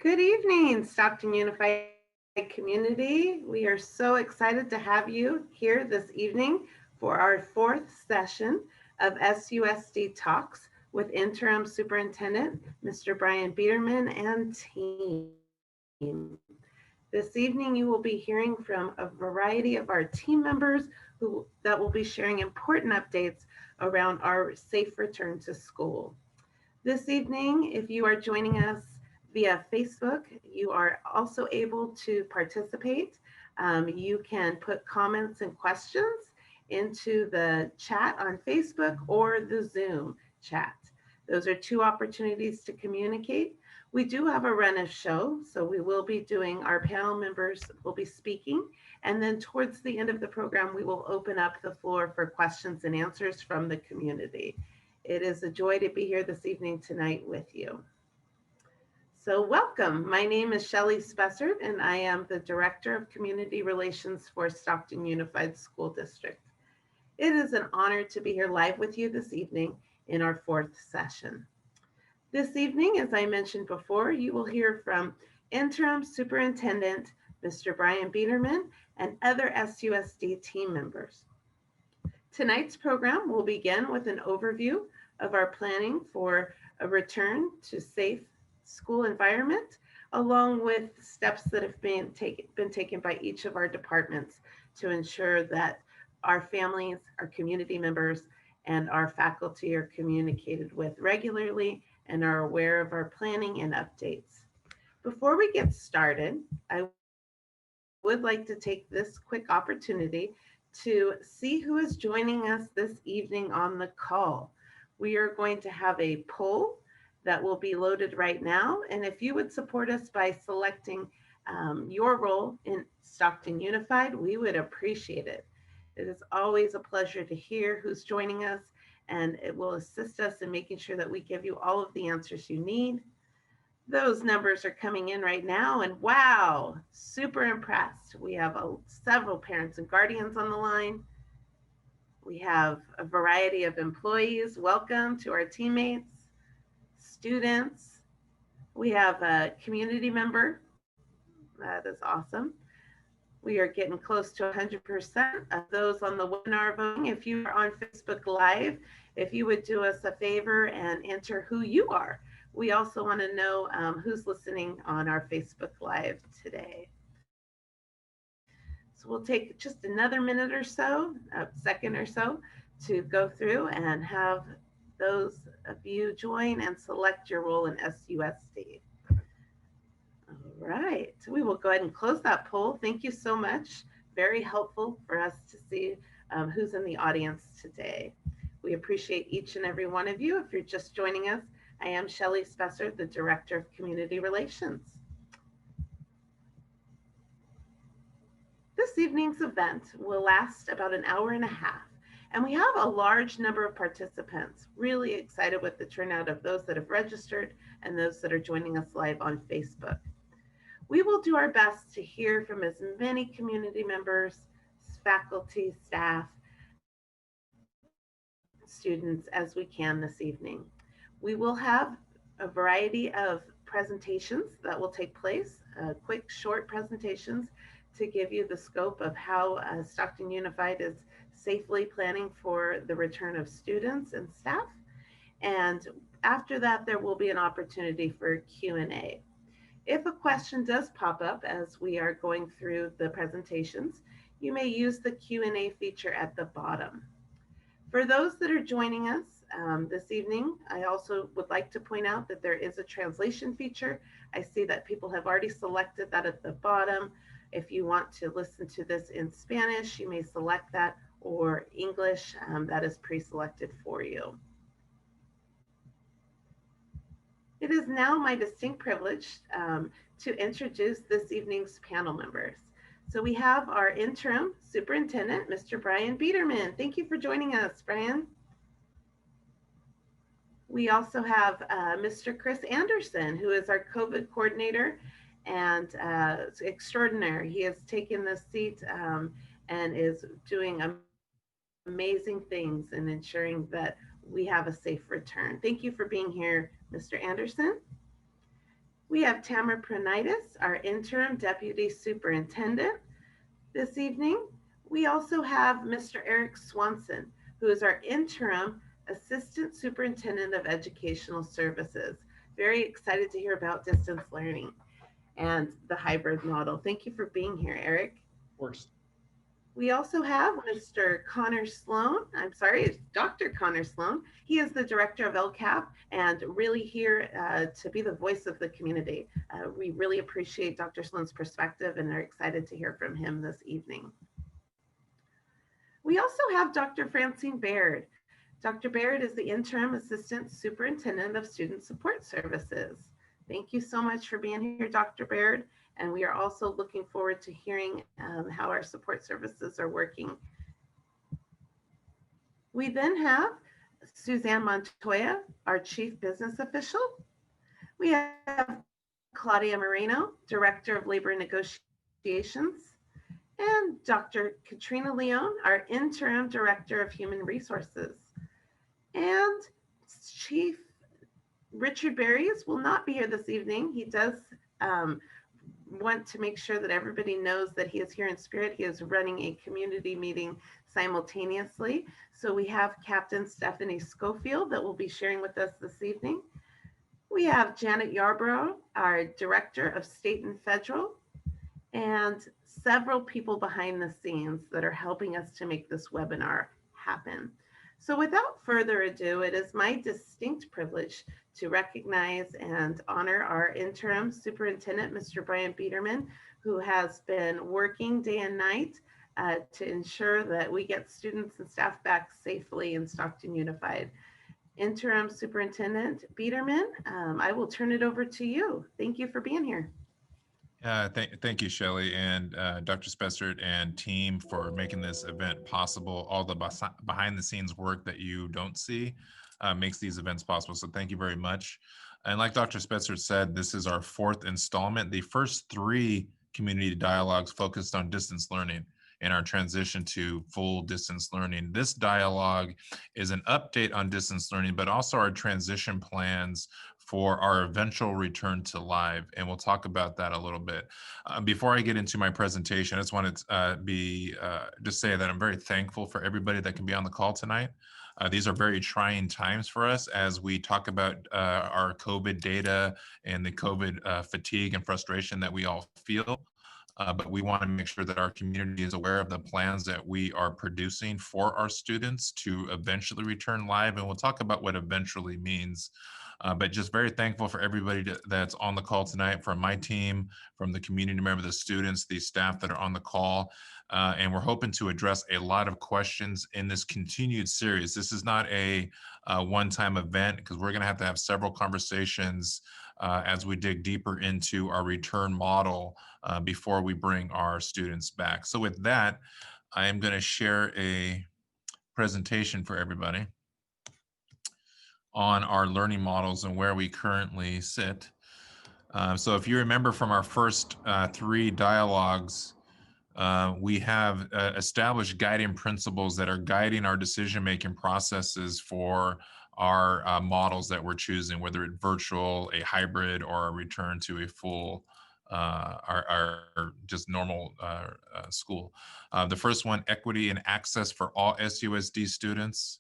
Good evening, Stockton Unified Community. We are so excited to have you here this evening for our fourth session of SUSD Talks with Interim Superintendent Mr. Brian Biederman and team. This evening, you will be hearing from a variety of our team members that will be sharing important updates around our safe return to school. This evening, if you are joining us via Facebook, you are also able to participate. You can put comments and questions into the chat on Facebook or the Zoom chat. Those are two opportunities to communicate. We do have a run of show, so we will be doing, our panel members will be speaking, and then towards the end of the program, we will open up the floor for questions and answers from the community. It is a joy to be here this evening tonight with you. So welcome. My name is Shelley Spessard, and I am the Director of Community Relations for Stockton Unified School District. It is an honor to be here live with you this evening in our fourth session. This evening, as I mentioned before, you will hear from Interim Superintendent Mr. Brian Biederman and other SUSD team members. Tonight's program will begin with an overview of our planning for a return to safe school environment, along with steps that have been taken by each of our departments to ensure that our families, our community members, and our faculty are communicated with regularly and are aware of our planning and updates. Before we get started, I would like to take this quick opportunity to see who is joining us this evening on the call. We are going to have a poll that will be loaded right now. And if you would support us by selecting your role in Stockton Unified, we would appreciate it. It is always a pleasure to hear who's joining us, and it will assist us in making sure that we give you all of the answers you need. Those numbers are coming in right now, and wow, super impressed. We have several parents and guardians on the line. We have a variety of employees. Welcome to our teammates, students. We have a community member. That is awesome. We are getting close to 100% of those on the webinar voting. If you are on Facebook Live, if you would do us a favor and enter who you are. We also want to know who's listening on our Facebook Live today. So we'll take just another minute or so, a second or so, to go through and have those of you join and select your role in SUSD. All right, we will go ahead and close that poll. Thank you so much. Very helpful for us to see who's in the audience today. We appreciate each and every one of you. If you're just joining us, I am Shelley Spessard, the Director of Community Relations. This evening's event will last about an hour and a half, and we have a large number of participants. Really excited with the turnout of those that have registered and those that are joining us live on Facebook. We will do our best to hear from as many community members, faculty, staff, students as we can this evening. We will have a variety of presentations that will take place, quick, short presentations to give you the scope of how Stockton Unified is safely planning for the return of students and staff. And after that, there will be an opportunity for Q&A. If a question does pop up as we are going through the presentations, you may use the Q&A feature at the bottom. For those that are joining us this evening, I also would like to point out that there is a translation feature. I see that people have already selected that at the bottom. If you want to listen to this in Spanish, you may select that, or English, that is pre-selected for you. It is now my distinct privilege to introduce this evening's panel members. So we have our interim superintendent, Mr. Brian Biederman. Thank you for joining us, Brian. We also have Mr. Chris Anderson, who is our COVID coordinator and extraordinaire. He has taken this seat and is doing amazing things in ensuring that we have a safe return. Thank you for being here, Mr. Anderson. We We have Tamara Pranitis, our interim deputy superintendent this evening. We also have Mr. Eric Swanson, who is our interim assistant superintendent of educational services. Very excited to hear about distance learning and the hybrid model. Thank you for being here, Eric. Works. We also have Mr. Connor Sloan. I'm sorry, it's Dr. Connor Sloan. He is the director of LCAP and really here to be the voice of the community. We really appreciate Dr. Sloan's perspective and are excited to hear from him this evening. We also have Dr. Francine Baird. Dr. Baird is the interim assistant superintendent of student support services. Thank you so much for being here, Dr. Baird. And we are also looking forward to hearing how our support services are working. We then have Suzanne Montoya, our chief business official. We have Claudia Moreno, director of labor negotiations, and Dr. Katrina Leone, our interim director of human resources. And Chief Richard Berries will not be here this evening. He does want to make sure that everybody knows that he is here in spirit. He is running a community meeting simultaneously. So we have Captain Stephanie Schofield that will be sharing with us this evening. We have Janet Yarbrough, our Director of State and Federal, and several people behind the scenes that are helping us to make this webinar happen. So without further ado, it is my distinct privilege to recognize and honor our interim superintendent, Mr. Brian Biederman, who has been working day and night to ensure that we get students and staff back safely in Stockton Unified. Interim Superintendent Biederman, I will turn it over to you. Thank you for being here. Thank you, Shelley, and Dr. Spessert and team for making this event possible. All the behind the scenes work that you don't see makes these events possible. So thank you very much. And like Dr. Spessert said, this is our fourth installment. The first three community dialogues focused on distance learning and our transition to full distance learning. This dialogue is an update on distance learning, but also our transition plans for our eventual return to live. And we'll talk about that a little bit. Before I get into my presentation, I just want to just say that I'm very thankful for everybody that can be on the call tonight. These are very trying times for us as we talk about our COVID data and the COVID fatigue and frustration that we all feel. But we want to make sure that our community is aware of the plans that we are producing for our students to eventually return live. And we'll talk about what eventually means. But just very thankful for everybody that's on the call tonight, from my team, from the community member, the students, the staff that are on the call. And we're hoping to address a lot of questions in this continued series. This is not a one-time event, because we're going to have several conversations as we dig deeper into our return model before we bring our students back. So with that, I am going to share a presentation for everybody on our learning models and where we currently sit. So if you remember from our first three dialogues, we have established guiding principles that are guiding our decision-making processes for our models that we're choosing, whether it's virtual, a hybrid, or a return to a full our just normal school. The first one, equity and access for all SUSD students.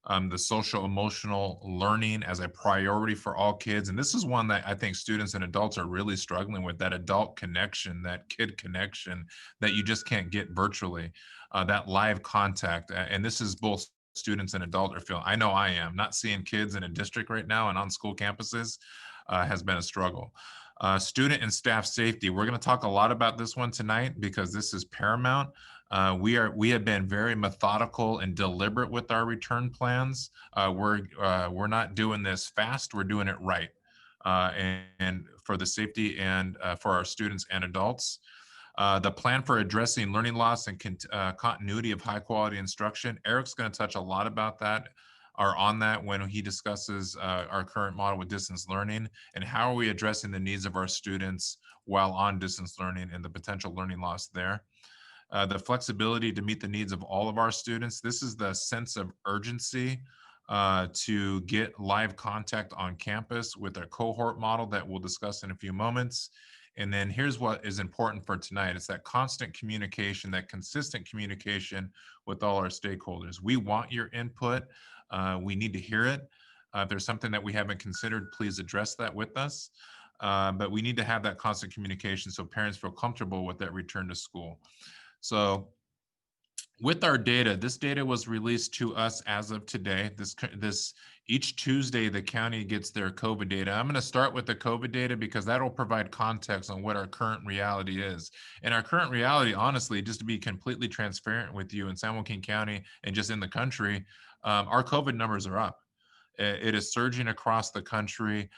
The social emotional learning as a priority for all kids. And this is one that I think students and adults are really struggling with, that adult connection, that kid connection that you just can't get virtually, that live contact. And this is both students and adults are feeling. I know I am. Not seeing kids in a district right now and on school campuses has been a struggle. Student and staff safety. We're going to talk a lot about this one tonight because this is paramount. We have been very methodical and deliberate with our return plans. We're not doing this fast. We're doing it right, and for the safety and for our students and adults. The plan for addressing learning loss and continuity of high quality instruction. Eric's going to touch a lot about that, or on that, when he discusses our current model with distance learning and how are we addressing the needs of our students while on distance learning and the potential learning loss there. The flexibility to meet the needs of all of our students. This is the sense of urgency to get live contact on campus with a cohort model that we'll discuss in a few moments. And then here's what is important for tonight. It's that constant communication, that consistent communication with all our stakeholders. We want your input. We need to hear it. If there's something that we haven't considered, please address that with us. But we need to have that constant communication so parents feel comfortable with that return to school. So with our data, this data was released to us as of today. Each Tuesday, the county gets their COVID data. I'm going to start with the COVID data because that'll provide context on what our current reality is. And our current reality, honestly, just to be completely transparent with you in San Joaquin County and just in the country, our COVID numbers are up. It is surging across the country.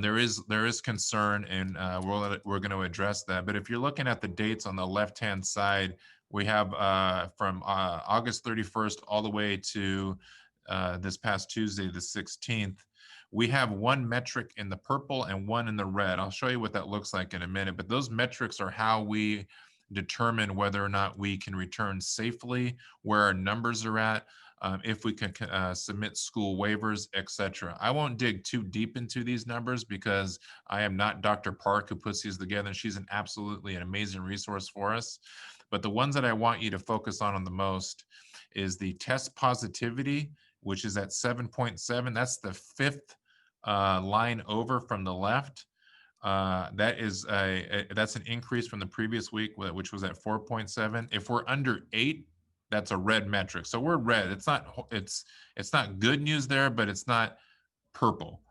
There is concern, and we're going to address that. But if you're looking at the dates on the left-hand side, we have from August 31st all the way to this past Tuesday, the 16th. We have one metric in the purple and one in the red. I'll show you what that looks like in a minute. But those metrics are how we determine whether or not we can return safely, where our numbers are at, if we can submit school waivers, etc. I won't dig too deep into these numbers because I am not Dr. Park who puts these together, and she's absolutely an amazing resource for us. But the ones that I want you to focus on the most is the test positivity, which is at 7.7. That's the fifth line over from the left. That's an increase from the previous week, which was at 4.7. If we're under 8, that's a red metric. So we're red. It's not good news there, but it's not purple.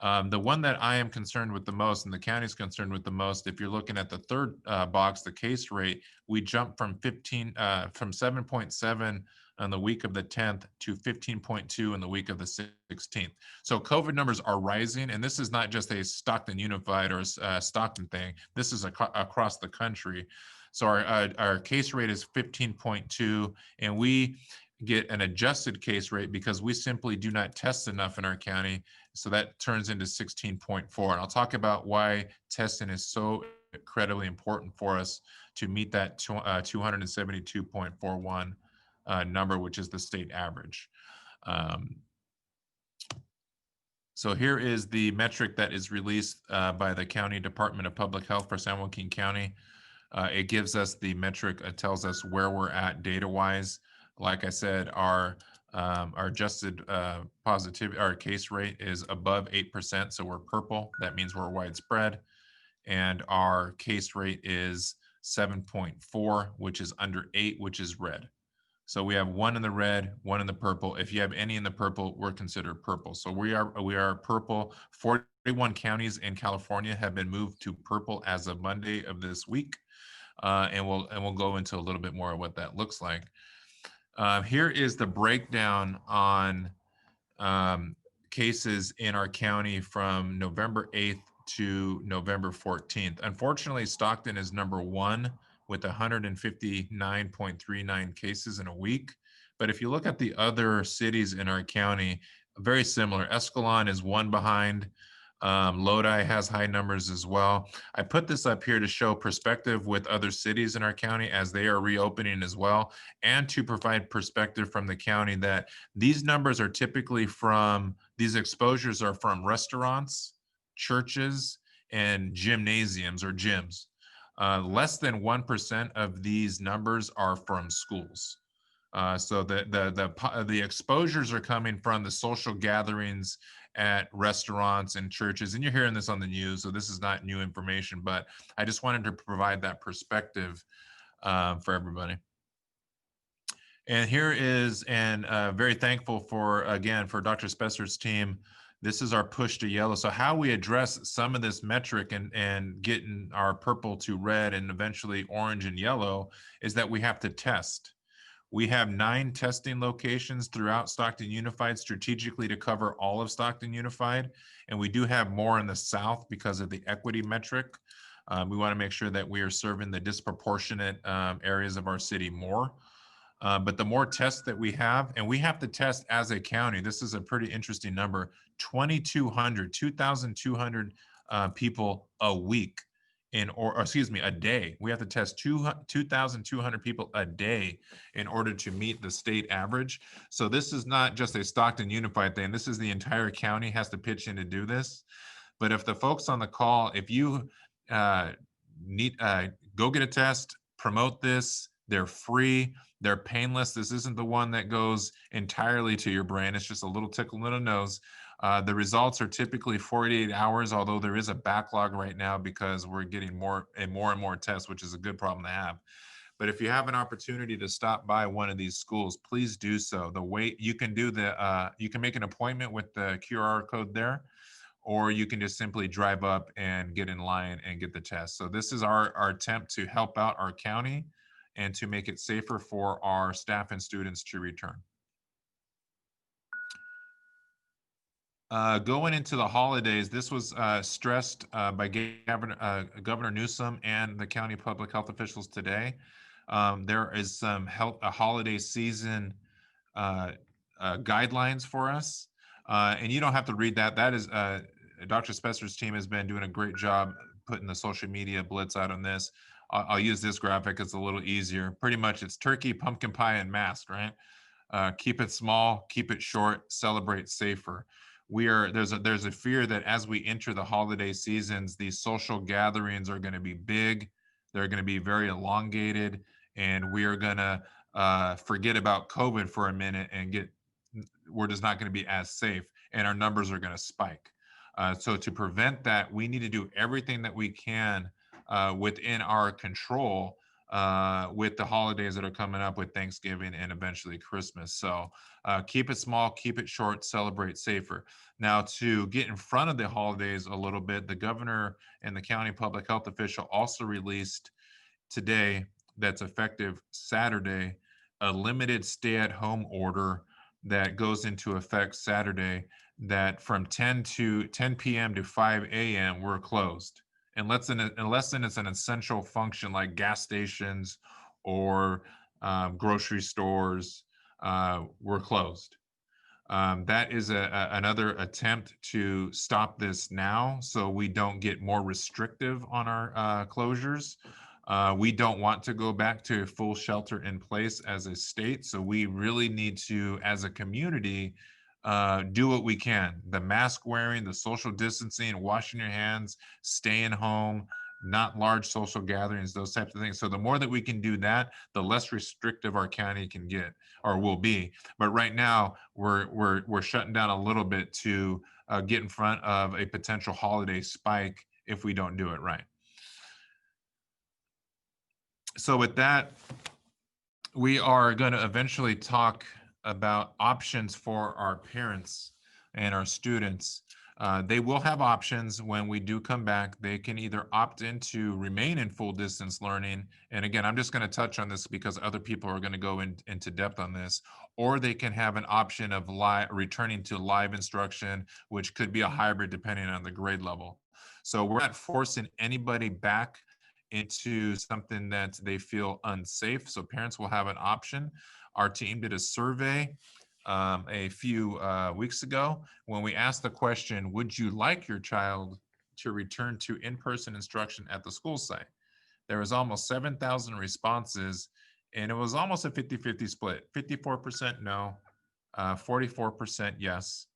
The one that I am concerned with the most, and the county is concerned with the most, if you're looking at the third box, the case rate, we jumped from 7.7 on the week of the 10th to 15.2 in the week of the 16th. So COVID numbers are rising, and this is not just a Stockton Unified or Stockton thing. This is across the country. So our case rate is 15.2, and we get an adjusted case rate because we simply do not test enough in our county. So that turns into 16.4. And I'll talk about why testing is so incredibly important for us to meet that 272.41 number, which is the state average. So here is the metric that is released by the County Department of Public Health for San Joaquin County. It gives us the metric. It tells us where we're at data-wise. Like I said, our adjusted positivity, our case rate is above 8%, so we're purple. That means we're widespread. And our case rate is 7.4, which is under 8, which is red. So we have one in the red, one in the purple. If you have any in the purple, we're considered purple. So we are purple. 41 counties in California have been moved to purple as of Monday of this week. And we'll go into a little bit more of what that looks like. Here is the breakdown on cases in our county from November 8th to November 14th. Unfortunately, Stockton is number 1 with 159.39 cases in a week. But if you look at the other cities in our county, very similar. Escalon is 1 behind. Lodi has high numbers as well. I put this up here to show perspective with other cities in our county as they are reopening as well, and to provide perspective from the county that these numbers are typically from, these exposures are from restaurants, churches, and gymnasiums or gyms. Less than 1% of these numbers are from schools. So the exposures are coming from the social gatherings at restaurants and churches, and you're hearing this on the news, so this is not new information, but I just wanted to provide that perspective for everybody. And here is, and very thankful for, again, for Dr. Spesser's team. This is our push to yellow. So how we address some of this metric and getting our purple to red and eventually orange and yellow is that we have to test. We have 9 testing locations throughout Stockton Unified strategically to cover all of Stockton Unified. And we do have more in the south because of the equity metric. We want to make sure that we are serving the disproportionate areas of our city more. But the more tests that we have, and we have to test as a county, this is a pretty interesting number, 2,200 people a week or excuse me, a day. We have to test 2,200 people a day in order to meet the state average. So this is not just a Stockton Unified thing. This is the entire county has to pitch in to do this. But if the folks on the call, if you need, go get a test, promote this. They're free. They're painless. This isn't the one that goes entirely to your brain. It's just a little tickle in the nose. The results are typically 48 hours, although there is a backlog right now because we're getting more and more tests, which is a good problem to have. But if you have an opportunity to stop by one of these schools, please do so. The way you can do you can make an appointment with the QR code there, or you can just simply drive up and get in line and get the test. So this is our attempt to help out our county and to make it safer for our staff and students to return. Going into the holidays, this was stressed by Governor Newsom and the county public health officials today. There is some holiday season guidelines for us. And you don't have to read that. That is Dr. Spesser's team has been doing a great job putting the social media blitz out on this. I'll use this graphic. It's a little easier. Pretty much it's turkey, pumpkin pie, and mask, right? Keep it small, keep it short, celebrate safer. There's a fear that as we enter the holiday seasons, these social gatherings are going to be big. They're going to be very elongated, and we are going to forget about COVID for a minute and we're just not going to be as safe, and our numbers are going to spike. So to prevent that, we need to do everything that we can within our control with the holidays that are coming up with Thanksgiving and eventually Christmas. So keep it small, keep it short, celebrate safer. Now, to get in front of the holidays a little bit, the governor and the county public health official also released today, that's effective Saturday, a limited stay-at-home order that goes into effect Saturday, that from 10 p.m. to 5 a.m. we're closed. Unless it's an essential function like gas stations or grocery stores, we're closed. That is another attempt to stop this now so we don't get more restrictive on our closures. We don't want to go back to full shelter in place as a state. So we really need to, as a community, do what we can. The mask wearing, the social distancing, washing your hands, staying home, not large social gatherings, those types of things. So the more that we can do that, the less restrictive our county can get or will be. But right now we're shutting down a little bit to get in front of a potential holiday spike if we don't do it right. So with that, we are going to eventually talk about options for our parents and our students. They will have options when we do come back. They can either opt in to remain in full distance learning. And again, I'm just going to touch on this because other people are going to go into depth on this, or they can have an option of returning to live instruction, which could be a hybrid depending on the grade level. So we're not forcing anybody back into something that they feel unsafe. So parents will have an option. Our team did a survey a few weeks ago when we asked the question, would you like your child to return to in-person instruction at the school site? There was almost 7,000 responses, and it was almost a 50-50 split. 54% no, 44% yes.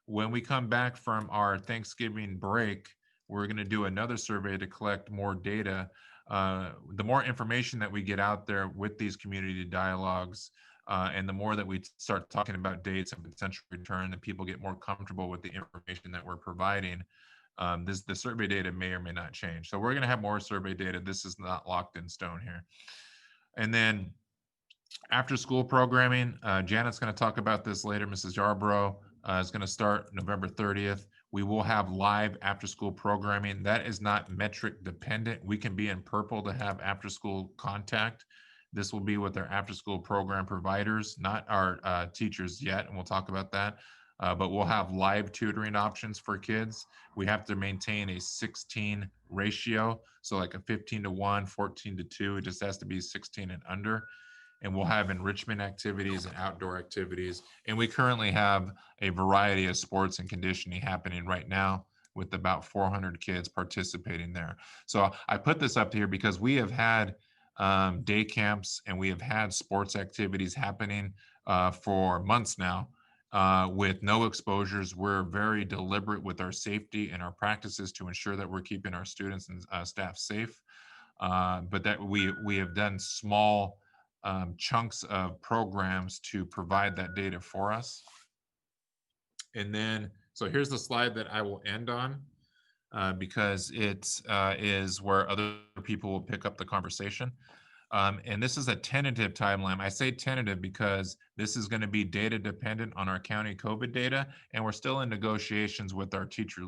When we come back from our Thanksgiving break, we're going to do another survey to collect more data. The more information that we get out there with these community dialogues, and the more that we start talking about dates and potential return, and people get more comfortable with the information that we're providing, the survey data may or may not change. So we're going to have more survey data. This is not locked in stone here. And then after school programming, Janet's going to talk about this later. Mrs. Yarborough is going to start November 30th. We will have live after school programming. That is not metric dependent. We can be in purple to have after school contact. This will be with our after school program providers, not our teachers yet, and we'll talk about that. But we'll have live tutoring options for kids. We have to maintain a 16 ratio. So like a 15-1, 14-2, it just has to be 16 and under. And we'll have enrichment activities and outdoor activities. And we currently have a variety of sports and conditioning happening right now. with about 400 kids participating there. So I put this up here because we have had day camps and we have had sports activities happening for months now with no exposures. We're very deliberate with our safety and our practices to ensure that we're keeping our students and staff safe. But that we have done small chunks of programs to provide that data for us. And then, so here's the slide that I will end on because it is where other people will pick up the conversation. And this is a tentative timeline. I say tentative because this is going to be data dependent on our county COVID data, and we're still in negotiations with our teacher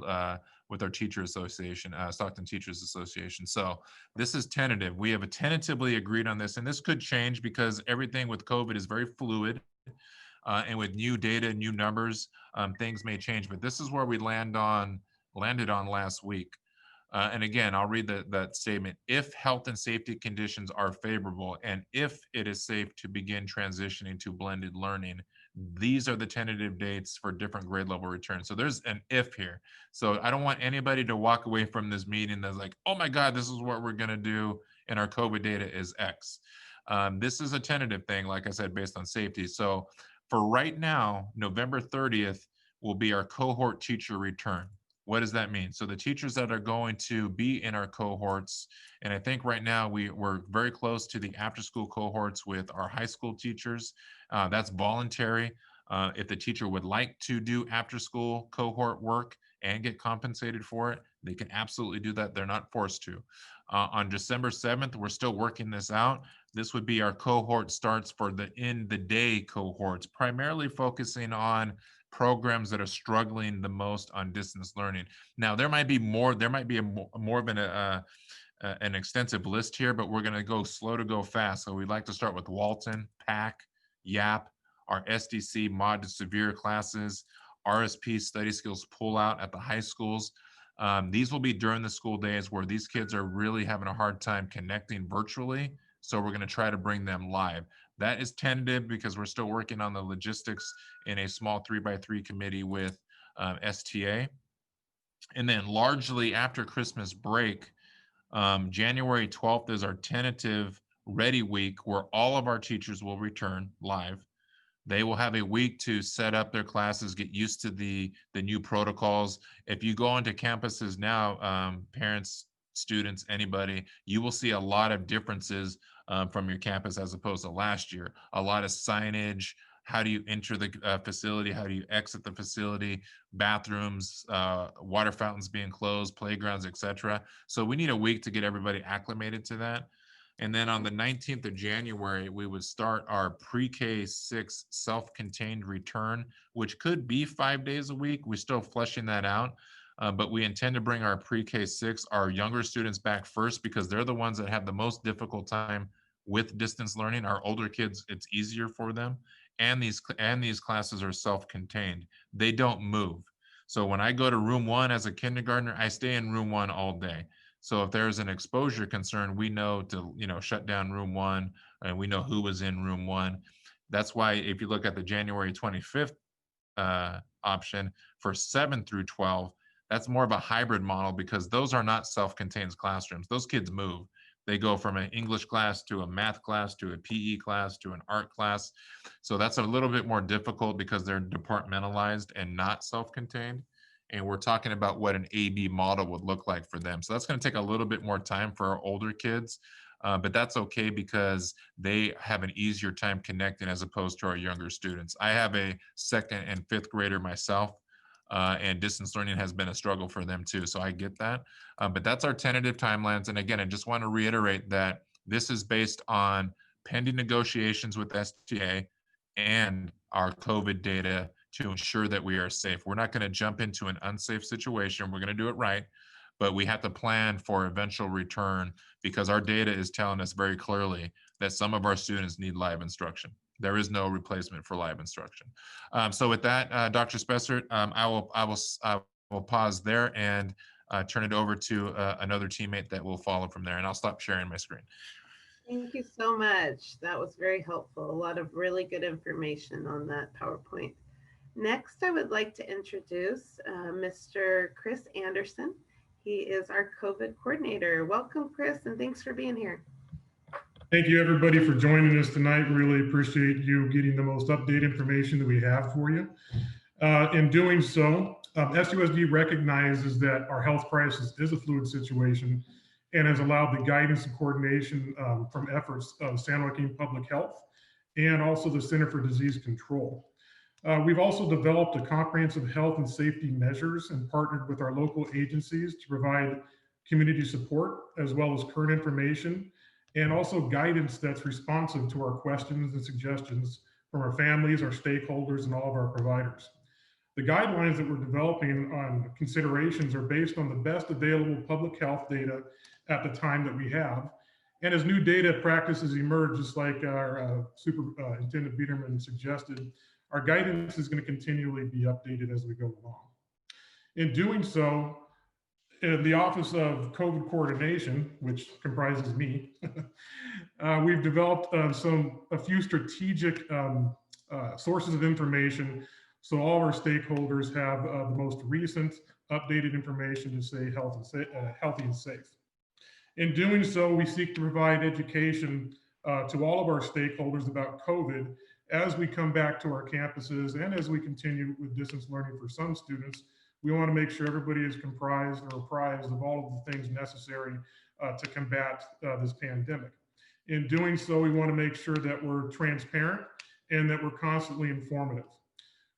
association, Stockton Teachers Association. So this is tentative. We have tentatively agreed on this, and this could change because everything with COVID is very fluid. And with new data, new numbers, things may change. But this is where we landed on last week. And again, I'll read that statement. If health and safety conditions are favorable and if it is safe to begin transitioning to blended learning, these are the tentative dates for different grade level returns. So there's an if here. So I don't want anybody to walk away from this meeting that's like, oh my God, this is what we're going to do. And our COVID data is X. This is a tentative thing, like I said, based on safety. So for right now, November 30th will be our cohort teacher return. What does that mean? So the teachers that are going to be in our cohorts, and I think right now we're very close to the after school cohorts with our high school teachers. That's voluntary. If the teacher would like to do after school cohort work and get compensated for it, they can absolutely do that. They're not forced to. On December 7th, we're still working this out. This would be our cohort starts for the in the day cohorts, primarily focusing on programs that are struggling the most on distance learning. Now, there might be more of an extensive list here, but we're going to go slow to go fast. So we'd like to start with Walton, PAC, YAP, our SDC mod to severe classes, RSP study skills pullout at the high schools. These will be during the school days where these kids are really having a hard time connecting virtually. So we're going to try to bring them live. That is tentative because we're still working on the logistics in a small 3x3 committee with STA. And then largely after Christmas break, January 12th is our tentative ready week where all of our teachers will return live. They will have a week to set up their classes, get used to the new protocols. If you go onto campuses now, parents, students, anybody, you will see a lot of differences from your campus as opposed to last year. A lot of signage. How do you enter the facility? How do you exit the facility? Bathrooms, water fountains being closed, playgrounds, etc. So we need a week to get everybody acclimated to that. And then on the 19th of January, we would start our pre-K 6 self-contained return, which could be 5 days a week. We're still fleshing that out. But we intend to bring our pre-K 6, our younger students back first because they're the ones that have the most difficult time with distance learning. Our older kids, it's easier for them. And these classes are self-contained. They don't move. So when I go to room 1 as a kindergartner, I stay in room 1 all day. So if there's an exposure concern, we know to shut down room 1, and we know who was in room 1. That's why if you look at the January 25th option for 7 through 12, that's more of a hybrid model because those are not self-contained classrooms. Those kids move. They go from an English class to a math class to a PE class to an art class. So that's a little bit more difficult because they're departmentalized and not self-contained. And we're talking about what an AB model would look like for them. So that's going to take a little bit more time for our older kids, but that's okay because they have an easier time connecting as opposed to our younger students. I have a 2nd and 5th grader myself, and distance learning has been a struggle for them too. So I get that, but that's our tentative timelines. And again, I just want to reiterate that this is based on pending negotiations with STA and our COVID data to ensure that we are safe. We're not going to jump into an unsafe situation. We're going to do it right, but we have to plan for eventual return because our data is telling us very clearly that some of our students need live instruction. There is no replacement for live instruction. So with that, Dr. Spessert, I will pause there and turn it over to another teammate that will follow from there, and I'll stop sharing my screen. Thank you so much. That was very helpful. A lot of really good information on that PowerPoint. Next, I would like to introduce Mr. Chris Anderson. He is our COVID coordinator. Welcome, Chris, and thanks for being here. Thank you, everybody, for joining us tonight. Really appreciate you getting the most updated information that we have for you. In doing so, SUSD recognizes that our health crisis is a fluid situation and has allowed the guidance and coordination from efforts of San Joaquin Public Health and also the Center for Disease Control. We've also developed a comprehensive health and safety measures and partnered with our local agencies to provide community support as well as current information and also guidance that's responsive to our questions and suggestions from our families, our stakeholders, and all of our providers. The guidelines that we're developing on considerations are based on the best available public health data at the time that we have. And as new data practices emerge, just like our Superintendent Biederman suggested, our guidance is going to continually be updated as we go along. In doing so, in the Office of COVID Coordination, which comprises me, we've developed a few strategic sources of information so all of our stakeholders have the most recent updated information to stay healthy and safe. In doing so, we seek to provide education to all of our stakeholders about COVID as we come back to our campuses and as we continue with distance learning for some students. We want to make sure everybody is comprised or apprised of all of the things necessary to combat this pandemic. In doing so, we want to make sure that we're transparent and that we're constantly informative.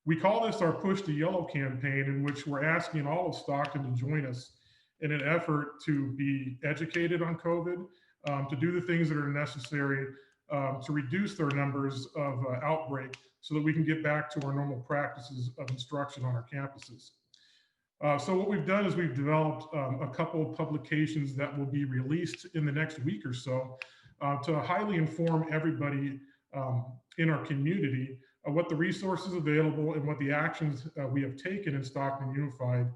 We call this our Push the Yellow campaign, in which we're asking all of Stockton to join us in an effort to be educated on COVID, to do the things that are necessary to reduce their numbers of outbreak so that we can get back to our normal practices of instruction on our campuses. So what we've done is we've developed a couple of publications that will be released in the next week or so to highly inform everybody in our community what the resources available and what the actions we have taken in Stockton Unified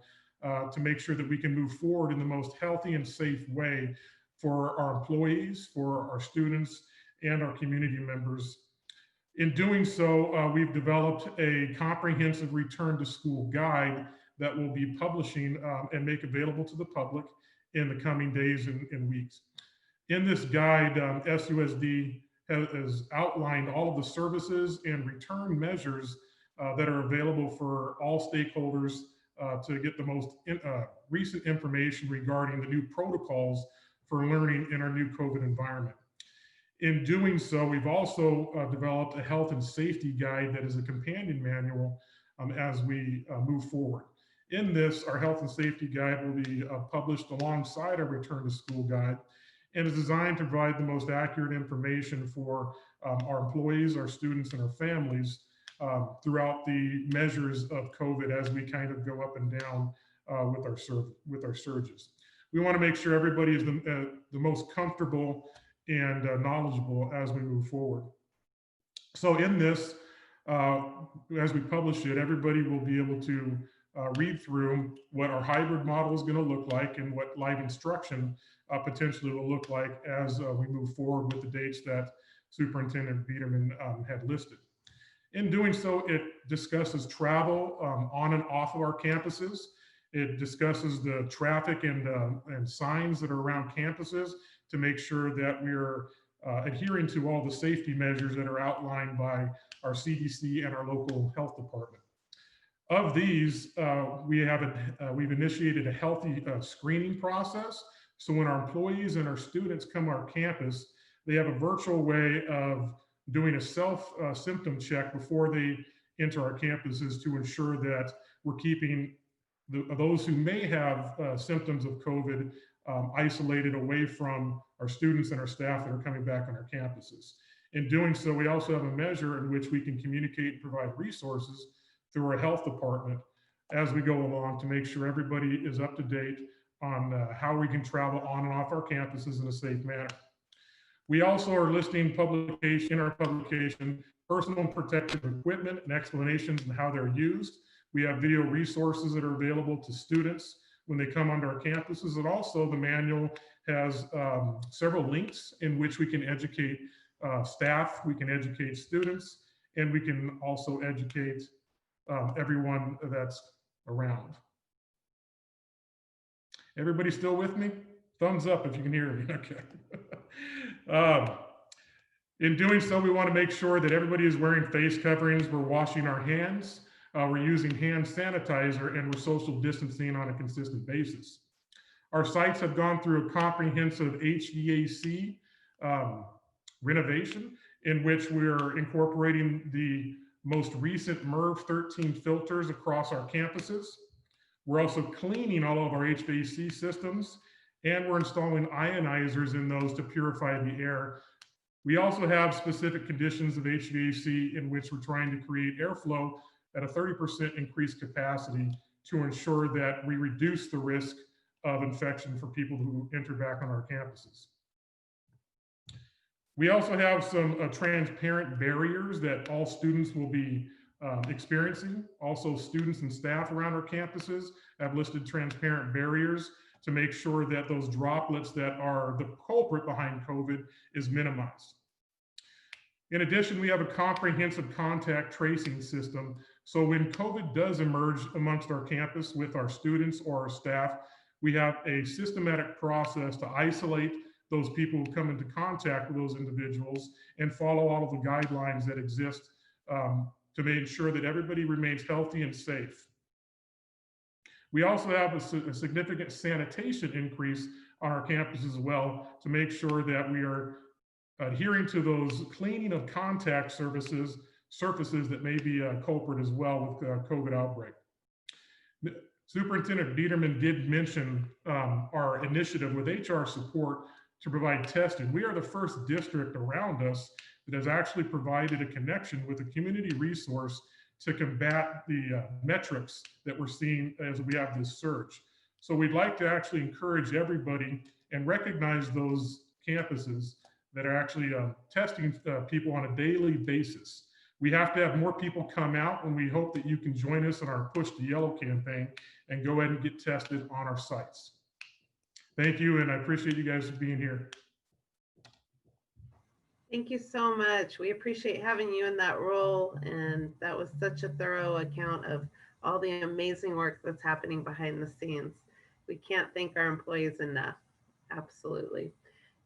to make sure that we can move forward in the most healthy and safe way for our employees, for our students, and our community members. In doing so, we've developed a comprehensive return to school guide that we'll be publishing and make available to the public in the coming days and weeks. In this guide, SUSD has outlined all of the services and return measures that are available for all stakeholders to get the most recent information regarding the new protocols for learning in our new COVID environment. In doing so, we've also developed a health and safety guide that is a companion manual as we move forward. In this, our health and safety guide will be published alongside our return to school guide and is designed to provide the most accurate information for our employees, our students, and our families throughout the measures of COVID as we kind of go up and down with our surges. We want to make sure everybody is the most comfortable and knowledgeable as we move forward. So in this, as we publish it, everybody will be able to read through what our hybrid model is going to look like and what live instruction potentially will look like as we move forward with the dates that Superintendent Biederman had listed. In doing so, it discusses travel on and off of our campuses. It discusses the traffic and signs that are around campuses to make sure that we're adhering to all the safety measures that are outlined by our CDC and our local health department. Of these, we've initiated a healthy screening process. So when our employees and our students come to our campus, they have a virtual way of doing a self-symptom check before they enter our campuses to ensure that we're keeping those who may have symptoms of COVID isolated away from our students and our staff that are coming back on our campuses. In doing so, we also have a measure in which we can communicate and provide resources through our health department as we go along to make sure everybody is up to date on how we can travel on and off our campuses in a safe manner. We also are listing in our publication, personal and protective equipment and explanations on how they're used. We have video resources that are available to students when they come onto our campuses. And also the manual has several links in which we can educate staff, we can educate students, and we can also educate everyone that's around. Everybody still with me? Thumbs up if you can hear me. Okay. In doing so, we want to make sure that everybody is wearing face coverings. We're washing our hands. We're using hand sanitizer, and we're social distancing on a consistent basis. Our sites have gone through a comprehensive HVAC renovation in which we're incorporating the most recent MERV 13 filters across our campuses. We're also cleaning all of our HVAC systems, and we're installing ionizers in those to purify the air. We also have specific conditions of HVAC in which we're trying to create airflow at a 30% increased capacity to ensure that we reduce the risk of infection for people who enter back on our campuses. We also have some transparent barriers that all students will be experiencing. Also, students and staff around our campuses have listed transparent barriers to make sure that those droplets that are the culprit behind COVID is minimized. In addition, we have a comprehensive contact tracing system. So when COVID does emerge amongst our campus with our students or our staff, we have a systematic process to isolate those people who come into contact with those individuals and follow all of the guidelines that exist to make sure that everybody remains healthy and safe. We also have a significant sanitation increase on our campus as well to make sure that we are adhering to those cleaning of contact surfaces that may be a culprit as well with COVID outbreak. Superintendent Biederman did mention our initiative with HR support to provide testing. We are the first district around us that has actually provided a connection with a community resource to combat the metrics that we're seeing as we have this surge. So we'd like to actually encourage everybody and recognize those campuses that are actually testing people on a daily basis. We have to have more people come out, and we hope that you can join us in our Push to Yellow campaign and go ahead and get tested on our sites. Thank you, and I appreciate you guys being here. Thank you so much. We appreciate having you in that role, and that was such a thorough account of all the amazing work that's happening behind the scenes. We can't thank our employees enough. Absolutely.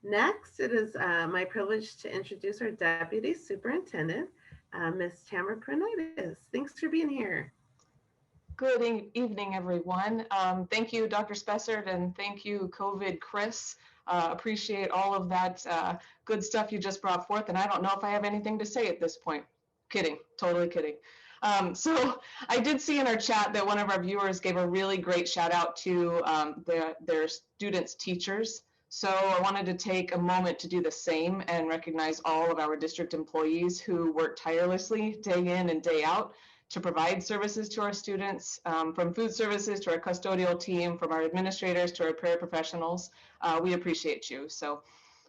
Next, it is my privilege to introduce our Deputy Superintendent, Ms. Tamara Pranitis. Thanks for being here. Good evening, everyone. Thank you, Dr. Spessert, and thank you, COVID Chris. Appreciate all of that good stuff you just brought forth, and I don't know if I have anything to say at this point. Kidding, totally kidding. So I did see in our chat that one of our viewers gave a really great shout out to their students' teachers. So I wanted to take a moment to do the same and recognize all of our district employees who work tirelessly day in and day out to provide services to our students, from food services to our custodial team, from our administrators to our paraprofessionals. We appreciate you. So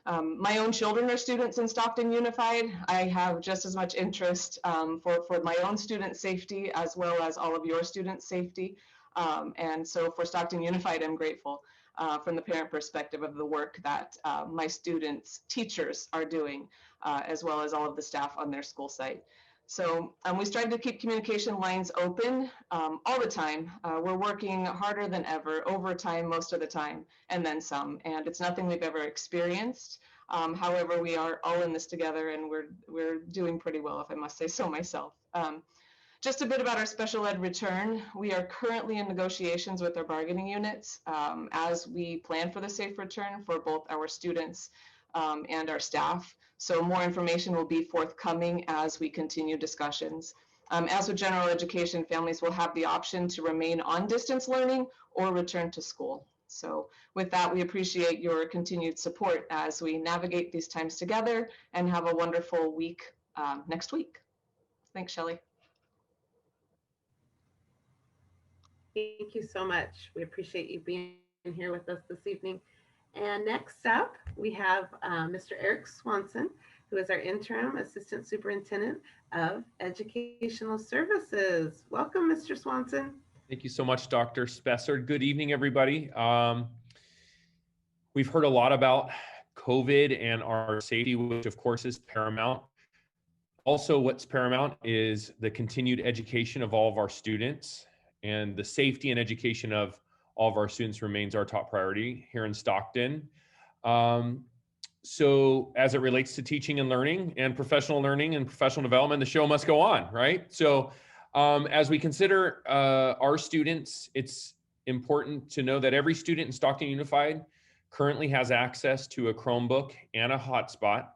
my own children are students in Stockton Unified. I have just as much interest for my own student safety as well as all of your students' safety. And so for Stockton Unified, I'm grateful from the parent perspective of the work that my students' teachers are doing, as well as all of the staff on their school site. So we strive to keep communication lines open all the time. We're working harder than ever, overtime most of the time, and then some. And it's nothing we've ever experienced. However, we are all in this together, and we're doing pretty well, if I must say so myself. Just a bit about our special ed return. We are currently in negotiations with our bargaining units as we plan for the safe return for both our students and our staff. So more information will be forthcoming as we continue discussions. As with general education, families will have the option to remain on distance learning or return to school. So with that, we appreciate your continued support as we navigate these times together, and have a wonderful week next week. Thanks, Shelley. Thank you so much. We appreciate you being here with us this evening. And next up, we have Mr. Eric Swanson, who is our interim assistant superintendent of educational services. Welcome, Mr. Swanson. Thank you so much, Dr. Spessert. Good evening, everybody. We've heard a lot about COVID and our safety, which of course is paramount. also what's paramount is the continued education of all of our students, and the safety and education of all of our students remains our top priority here in Stockton. So as it relates to teaching and learning and professional development, the show must go on, right? So as we consider our students, it's important to know that every student in Stockton Unified currently has access to a Chromebook and a hotspot,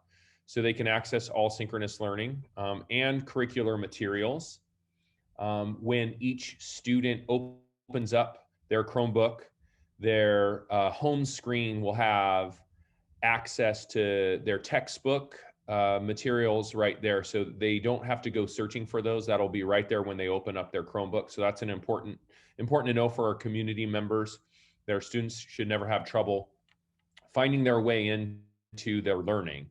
so they can access all synchronous learning and curricular materials. When each student opens up their Chromebook, their home screen will have access to their textbook materials right there, so they don't have to go searching for those. That'll be right there when they open up their Chromebook. So that's an important to know for our community members. Their students should never have trouble finding their way into their learning.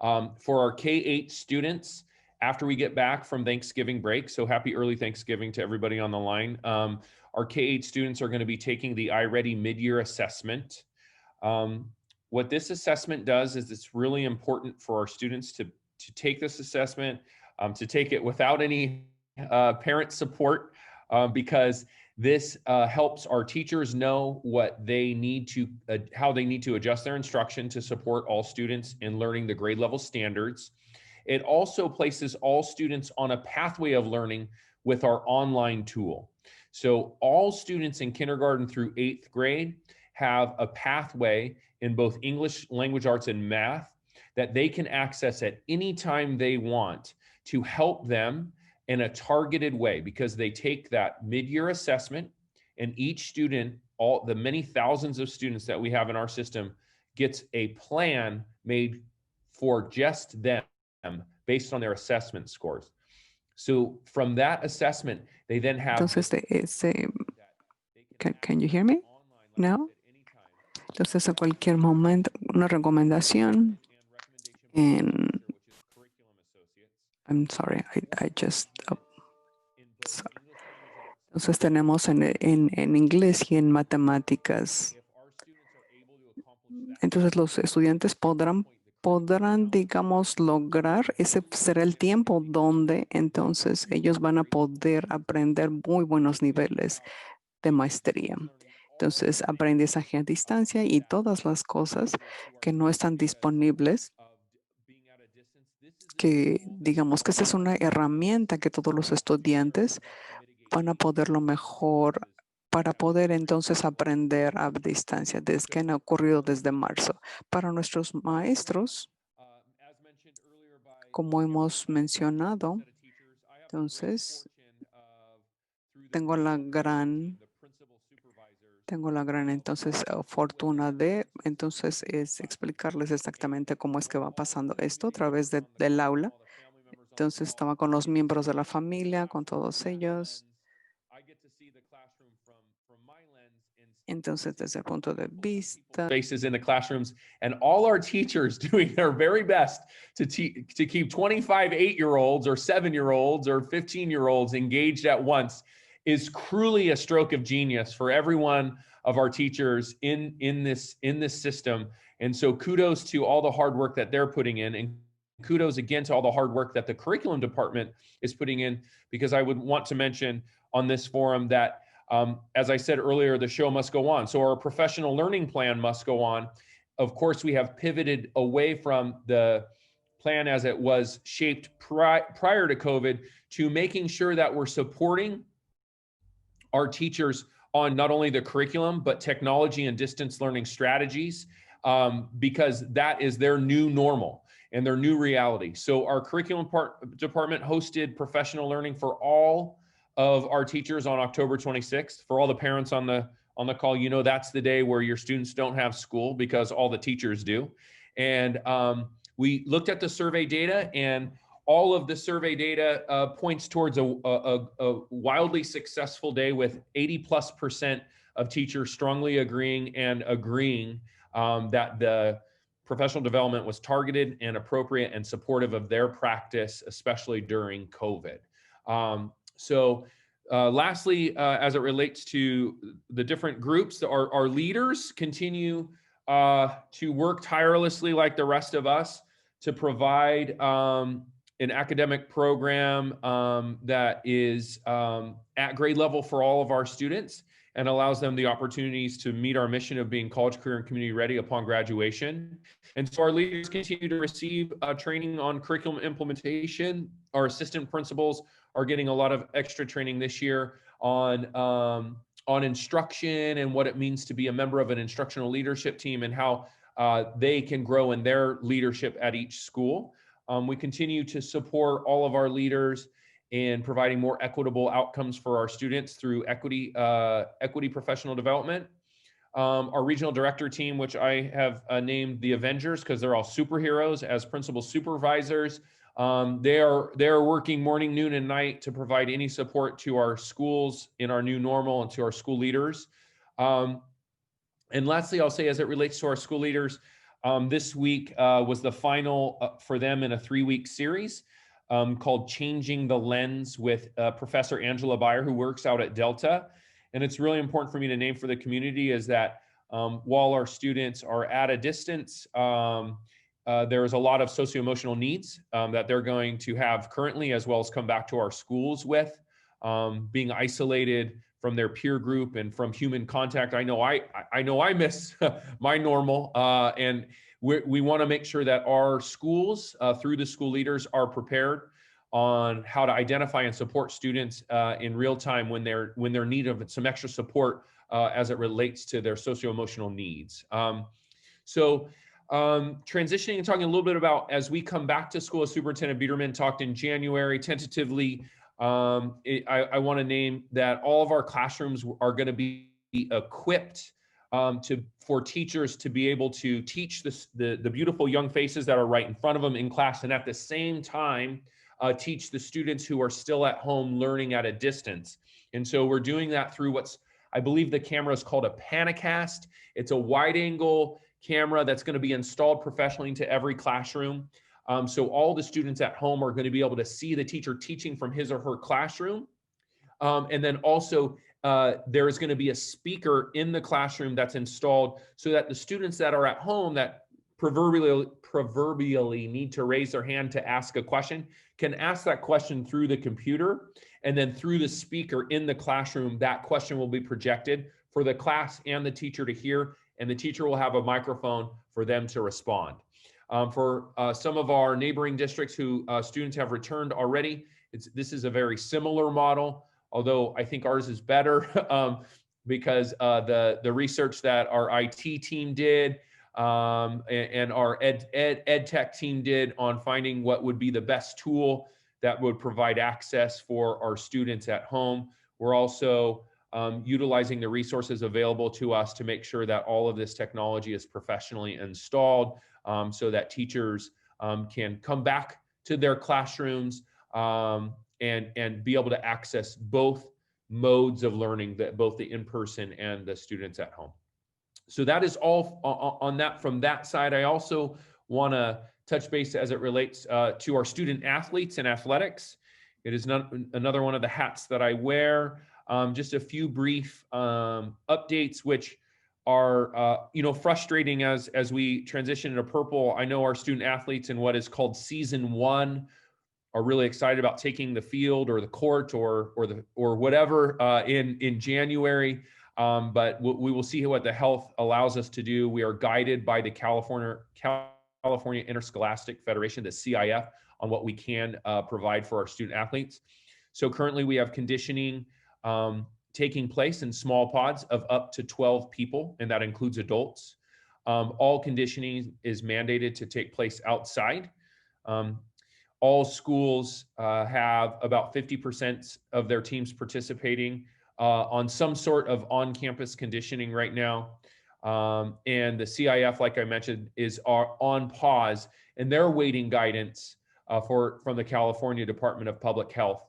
For our K-8 students, after we get back from Thanksgiving break, so happy early Thanksgiving to everybody on the line. Our K-8 students are going to be taking the iReady mid-year assessment. What this assessment does is it's really important for our students to take this assessment, to take it without any parent support, because this helps our teachers know what they need to, how they need to adjust their instruction to support all students in learning the grade level standards. It also places all students on a pathway of learning with our online tool. So all students in kindergarten through 8th grade have a pathway in both English, language arts, and math that they can access at any time they want to help them in a targeted way, because they take that mid-year assessment, and each student, all the many thousands of students that we have in our system, gets a plan made for just them based on their assessment scores. So from that assessment, they then have... Entonces, can you hear me now? Entonces, a cualquier momento, una recomendación en... I'm sorry, I just... sorry. Entonces, tenemos en inglés y en matemáticas. Entonces, los estudiantes podrán, digamos, lograr, ese será el tiempo donde entonces ellos van a poder aprender muy buenos niveles de maestría. Entonces, aprendizaje a distancia y todas las cosas que no están disponibles, que digamos que esa es una herramienta que todos los estudiantes van a poderlo mejor para poder entonces aprender a distancia, desde que han ocurrido desde marzo. Para nuestros maestros, como hemos mencionado, entonces tengo la gran entonces fortuna de entonces es explicarles exactamente cómo es que va pasando esto a través del aula. Entonces estaba con los miembros de la familia, con todos ellos. Entonces, desde el punto de vista, spaces in the classrooms, and all our teachers doing their very best to keep 25 8-year-olds or 7-year-olds or 15-year-olds engaged at once is truly a stroke of genius for every one of our teachers in this system. And so kudos to all the hard work that they're putting in, and kudos again to all the hard work that the curriculum department is putting in, because I would want to mention on this forum that as I said earlier, the show must go on. So our professional learning plan must go on. Of course, we have pivoted away from the plan as it was shaped prior to COVID to making sure that we're supporting our teachers on not only the curriculum, but technology and distance learning strategies, because that is their new normal and their new reality. So our curriculum department hosted professional learning for all of our teachers on October 26th. For all the parents on the call, you know that's the day where your students don't have school because all the teachers do. And we looked at the survey data, and all of the survey data points towards a wildly successful day, with 80+% of teachers strongly agreeing that the professional development was targeted and appropriate and supportive of their practice, especially during COVID. So lastly, as it relates to the different groups, our leaders continue to work tirelessly like the rest of us to provide an academic program that is at grade level for all of our students and allows them the opportunities to meet our mission of being college, career, and community ready upon graduation. And so our leaders continue to receive training on curriculum implementation. Our assistant principals are getting a lot of extra training this year on instruction and what it means to be a member of an instructional leadership team and how they can grow in their leadership at each school. We continue to support all of our leaders in providing more equitable outcomes for our students through equity professional development. Our regional director team, which I have named the Avengers because they're all superheroes as principal supervisors. They are working morning, noon, and night to provide any support to our schools in our new normal and to our school leaders. And lastly, I'll say as it relates to our school leaders, this week was the final for them in a 3-week series called Changing the Lens with Professor Angela Beyer, who works out at Delta. And it's really important for me to name for the community is that while our students are at a distance, there is a lot of socio-emotional needs that they're going to have currently, as well as come back to our schools with, being isolated from their peer group and from human contact. I know I miss my normal, and we want to make sure that our schools, through the school leaders, are prepared on how to identify and support students in real time when they're in need of some extra support as it relates to their socio-emotional needs. Transitioning and talking a little bit about as we come back to school, as Superintendent Biederman talked in January, tentatively, I want to name that all of our classrooms are going to be equipped for teachers to be able to teach the beautiful young faces that are right in front of them in class, and at the same time, teach the students who are still at home learning at a distance. And so we're doing that through I believe the camera is called a Panicast. It's a wide angle camera that's going to be installed professionally into every classroom. So all the students at home are going to be able to see the teacher teaching from his or her classroom. And then also there is going to be a speaker in the classroom that's installed so that the students that are at home that proverbially need to raise their hand to ask a question can ask that question through the computer, and then through the speaker in the classroom, that question will be projected for the class and the teacher to hear, and the teacher will have a microphone for them to respond. For some of our neighboring districts who students have returned already, this is a very similar model, although I think ours is better because the research that our IT team did and our ed tech team did on finding what would be the best tool that would provide access for our students at home. We're also utilizing the resources available to us to make sure that all of this technology is professionally installed so that teachers can come back to their classrooms and be able to access both modes of learning, both the in-person and the students at home. So that is all on that from that side. I also want to touch base as it relates to our student athletes and athletics. It is another one of the hats that I wear. Just a few brief updates, which are frustrating as we transition into purple. I know our student athletes in what is called season 1 are really excited about taking the field or the court or whatever in January. But we will see what the health allows us to do. We are guided by the California Interscholastic Federation, the CIF, on what we can provide for our student athletes. So currently we have conditioning taking place in small pods of up to 12 people, and that includes adults. All conditioning is mandated to take place outside. All schools have about 50% of their teams participating on some sort of on-campus conditioning right now. And the CIF, like I mentioned, is on pause, and they're waiting guidance from the California Department of Public Health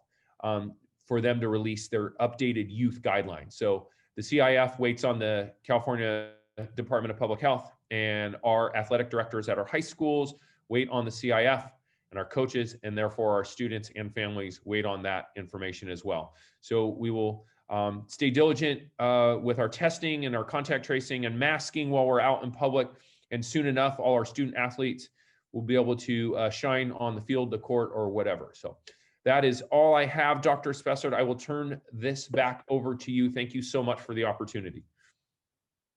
for them to release their updated youth guidelines. So the CIF waits on the California Department of Public Health, and our athletic directors at our high schools wait on the CIF, and our coaches, and therefore our students and families wait on that information as well. So we will stay diligent with our testing and our contact tracing and masking while we're out in public. And soon enough, all our student athletes will be able to shine on the field, the court, or whatever. So that is all I have, Dr. Spessard. I will turn this back over to you. Thank you so much for the opportunity.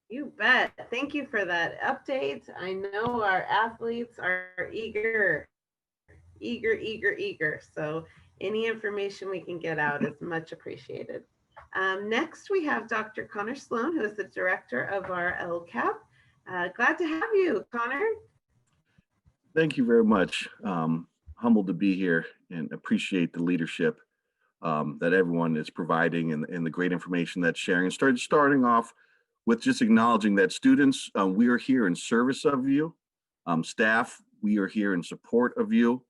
You bet. Thank you for that update. I know our athletes are eager. So any information we can get out is much appreciated. Next, we have Dr. Connor Sloan, who is the director of our LCAP. Glad to have you, Connor. Thank you very much. Humbled to be here and appreciate the leadership that everyone is providing and the great information that's sharing. And starting off with just acknowledging that students, we are here in service of you. Staff, we are here in support of you.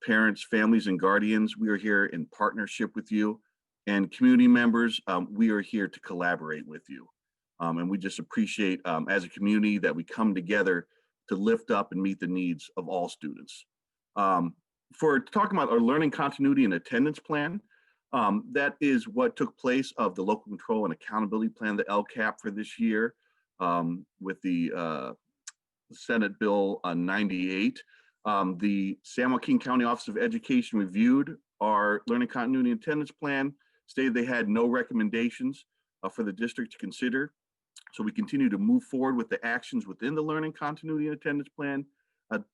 Parents, families, and guardians, we are here in partnership with you. And community members, we are here to collaborate with you. And we just appreciate as a community that we come together to lift up and meet the needs of all students. For talking about our learning continuity and attendance plan, that is what took place of the local control and accountability plan, the LCAP for this year, with the Senate Bill 98. The San Joaquin County Office of Education reviewed our learning continuity and attendance plan, stated they had no recommendations for the district to consider. So we continue to move forward with the actions within the learning continuity and attendance plan,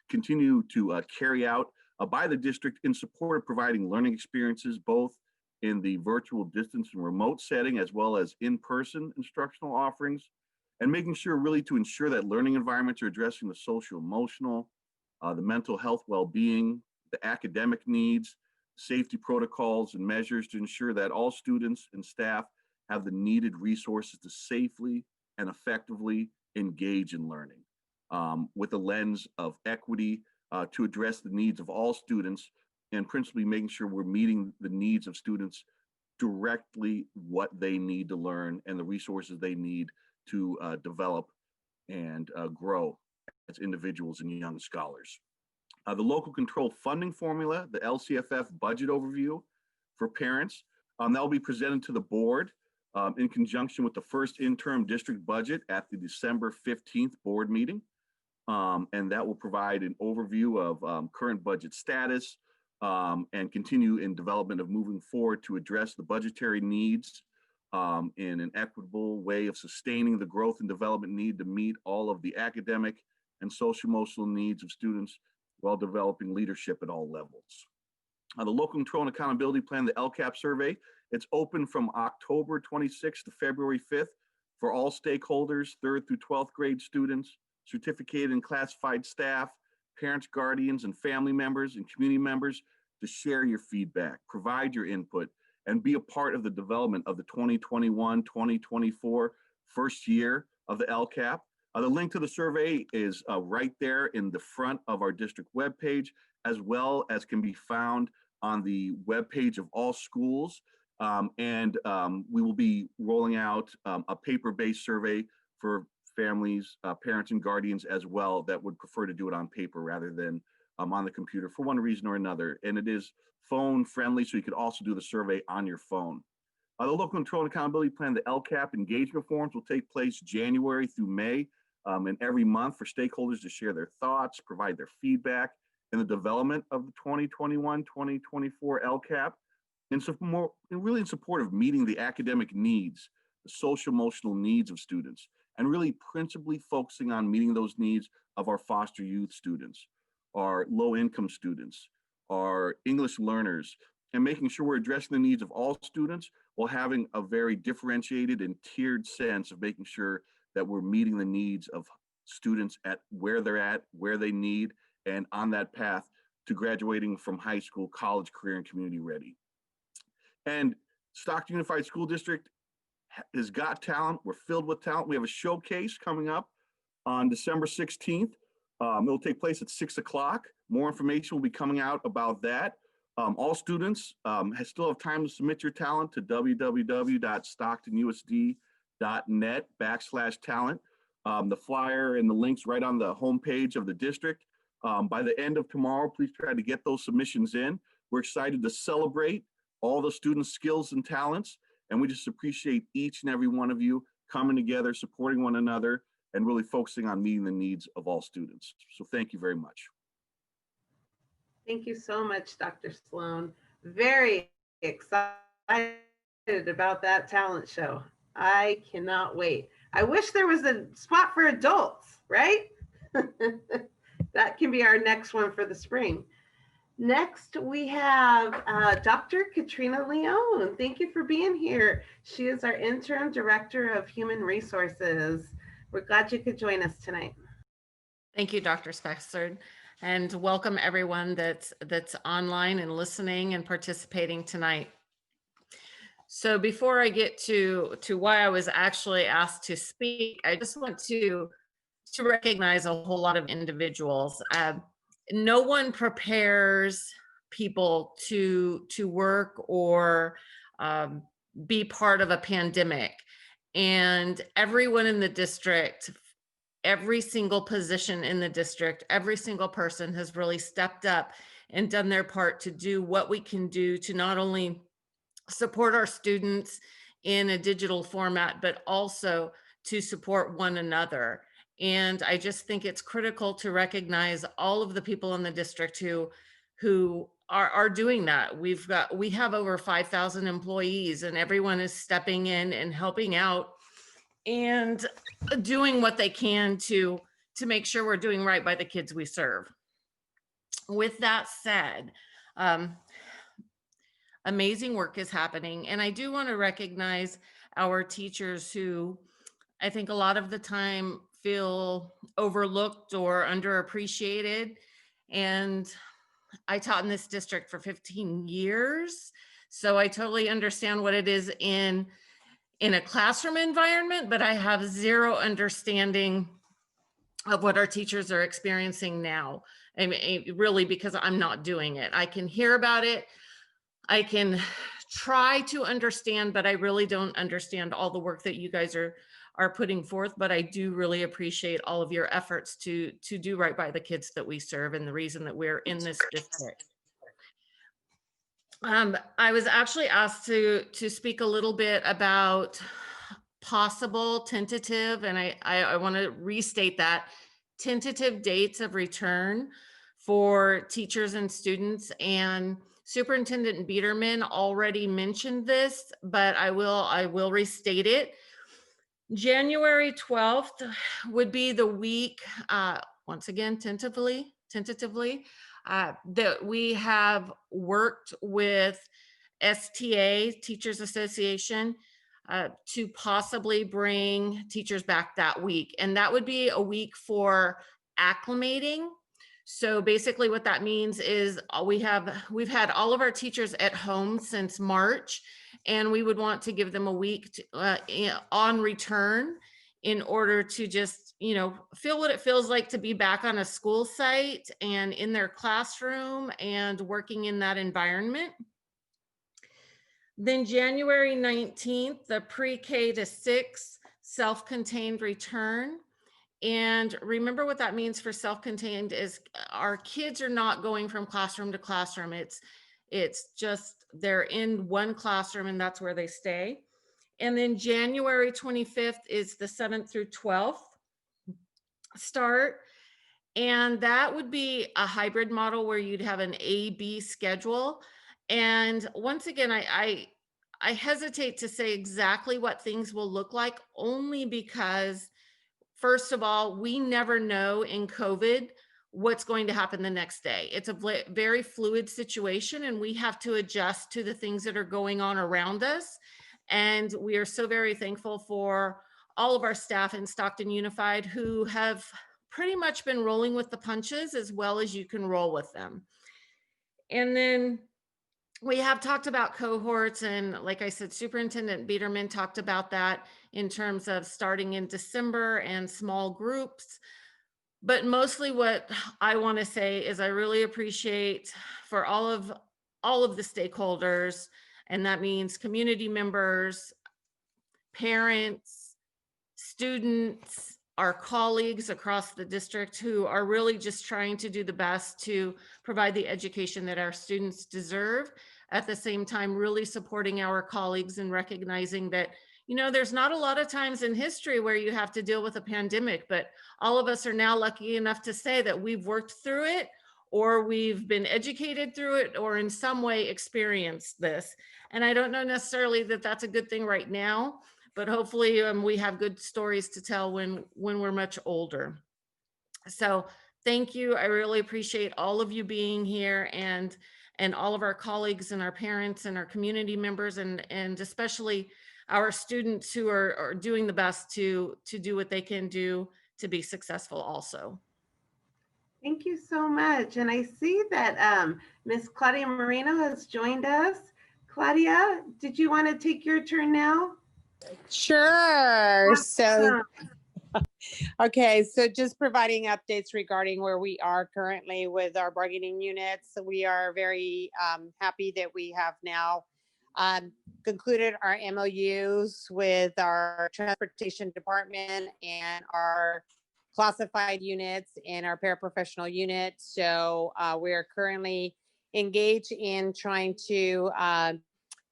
continue to carry out by the district in support of providing learning experiences, both in the virtual distance and remote setting, as well as in-person instructional offerings, and making sure really to ensure that learning environments are addressing the social emotional, the mental health well-being, the academic needs, safety protocols and measures to ensure that all students and staff have the needed resources to safely and effectively engage in learning with a lens of equity to address the needs of all students, and principally making sure we're meeting the needs of students directly, what they need to learn and the resources they need to develop and grow as individuals and young scholars. The local control funding formula, the LCFF budget overview for parents, that will be presented to the board in conjunction with the first interim district budget at the December 15th board meeting. And that will provide an overview of current budget status and continue in development of moving forward to address the budgetary needs in an equitable way of sustaining the growth and development need to meet all of the academic and social emotional needs of students while developing leadership at all levels. The local control and accountability plan, the LCAP survey, it's open from October 26th to February 5th for all stakeholders, 3rd through 12th grade students, certificated and classified staff, parents, guardians, and family members and community members to share your feedback, provide your input, and be a part of the development of the 2021-2024 first year of the LCAP. The link to the survey is right there in the front of our district webpage, as well as can be found on the webpage of all schools. We will be rolling out a paper-based survey for families, parents, and guardians as well that would prefer to do it on paper rather than on the computer for one reason or another. And it is phone friendly, so you could also do the survey on your phone. The local control and accountability plan, the LCAP engagement forums will take place January through May and every month for stakeholders to share their thoughts, provide their feedback in the development of the 2021-2024 LCAP, and so really in support of meeting the academic needs, the social emotional needs of students, and really principally focusing on meeting those needs of our foster youth students, our low income students, our English learners, and making sure we're addressing the needs of all students while having a very differentiated and tiered sense of making sure that we're meeting the needs of students at where they're at, where they need, and on that path to graduating from high school, college, career, and community ready. And Stockton Unified School District has got talent. We're filled with talent. We have a showcase coming up on December 16th. It'll take place at 6 o'clock. More information will be coming out about that. All students still have time to submit your talent to www.stocktonusd.net/talent. The flyer and the links right on the homepage of the district. By the end of tomorrow, please try to get those submissions in. We're excited to celebrate all the students' skills and talents, and we just appreciate each and every one of you coming together, supporting one another, and really focusing on meeting the needs of all students. So thank you very much. Thank you so much, Dr. Sloan. Very excited about that talent show. I cannot wait. I wish there was a spot for adults, right? That can be our next one for the spring. Next, we have Dr. Katrina Leone. Thank you for being here. She is our Interim Director of Human Resources. We're glad you could join us tonight. Thank you, Dr. Spessard, and welcome everyone that's online and listening and participating tonight. So before I get to why I was actually asked to speak, I just want to recognize a whole lot of individuals. No one prepares people to work or be part of a pandemic, and everyone in the district, every single position in the district, every single person has really stepped up and done their part to do what we can do to not only support our students in a digital format, but also to support one another. And I just think it's critical to recognize all of the people in the district who are doing that. We have over 5,000 employees, and everyone is stepping in and helping out and doing what they can to make sure we're doing right by the kids we serve. With that said, amazing work is happening. And I do want to recognize our teachers who I think a lot of the time feel overlooked or underappreciated. And I taught in this district for 15 years. So I totally understand what it is in a classroom environment, but I have zero understanding of what our teachers are experiencing now. I mean, really, because I'm not doing it. I can hear about it. I can try to understand, but I really don't understand all the work that you guys are putting forth. But I do really appreciate all of your efforts to do right by the kids that we serve and the reason that we're in this district. I was actually asked to speak a little bit about possible tentative, and I want to restate that, tentative dates of return for teachers and students. And Superintendent Biederman already mentioned this, but I will restate it. January 12th would be the week, once again, tentatively, that we have worked with STA, Teachers Association, to possibly bring teachers back that week. And that would be a week for acclimating. So basically what that means is we've had all of our teachers at home since March, and we would want to give them a week on return in order to just, feel what it feels like to be back on a school site and in their classroom and working in that environment. Then January 19th, the pre-K to 6 self-contained return. And remember what that means for self-contained is our kids are not going from classroom to classroom. It's just they're in one classroom and that's where they stay. And then January 25th is the 7th through 12th start. And that would be a hybrid model where you'd have an A-B schedule. And once again, I hesitate to say exactly what things will look like, only because first of all, we never know in COVID what's going to happen the next day. It's a very fluid situation, and we have to adjust to the things that are going on around us. And we are so very thankful for all of our staff in Stockton Unified who have pretty much been rolling with the punches as well as you can roll with them. And then we have talked about cohorts, and like I said, Superintendent Biederman talked about that in terms of starting in December and small groups. But mostly what I want to say is I really appreciate for all of the stakeholders, and that means community members, parents, students, our colleagues across the district who are really just trying to do the best to provide the education that our students deserve. At the same time, really supporting our colleagues and recognizing that, there's not a lot of times in history where you have to deal with a pandemic, but all of us are now lucky enough to say that we've worked through it, or we've been educated through it, or in some way experienced this. And I don't know necessarily that that's a good thing right now, but hopefully we have good stories to tell when we're much older. So thank you. I really appreciate all of you being here, and all of our colleagues and our parents and our community members, and especially our students who are doing the best to do what they can do to be successful also. Thank you so much. And I see that Miss Claudia Moreno has joined us. Claudia, did you want to take your turn now? Sure. So, Awesome. okay, so just providing updates regarding where we are currently with our bargaining units. So we are very happy that we have now concluded our MOUs with our transportation department and our classified units and our paraprofessional unit. So we are currently engaged in trying to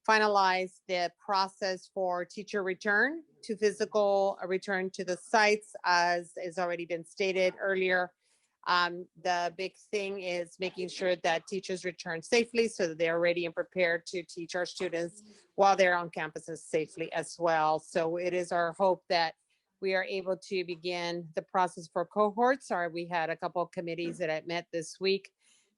finalize the process for teacher return to physical return to the sites, as has already been stated earlier. The big thing is making sure that teachers return safely so that they're ready and prepared to teach our students while they're on campuses safely as well. So it is our hope that we are able to begin the process for cohorts. We had a couple of committees that I met this week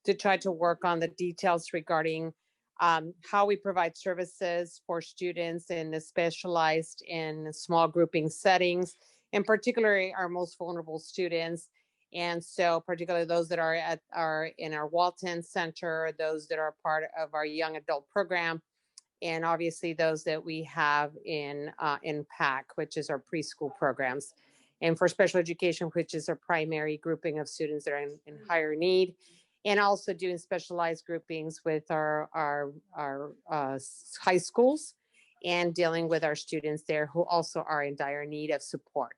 to try to work on the details regarding how we provide services for students in the specialized and small grouping settings, and particularly our most vulnerable students. And so particularly those that are in our Walton Center, those that are part of our young adult program, and obviously those that we have in PAC, which is our preschool programs. And for special education, which is our primary grouping of students that are in higher need, and also doing specialized groupings with our high schools and dealing with our students there who also are in dire need of support.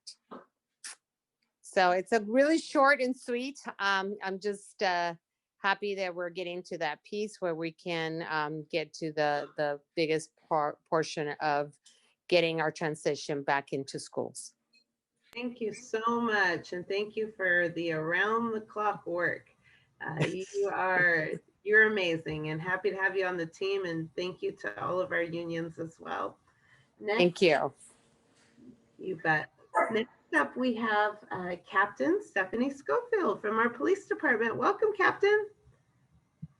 So it's a really short and sweet. I'm just happy that we're getting to that piece where we can get to the biggest portion of getting our transition back into schools. Thank you so much. And thank you for the around the clock work. You're amazing, and happy to have you on the team. And thank you to all of our unions as well. Next, thank you. You bet. Next up, we have Captain Stephanie Schofield from our police department. Welcome, Captain.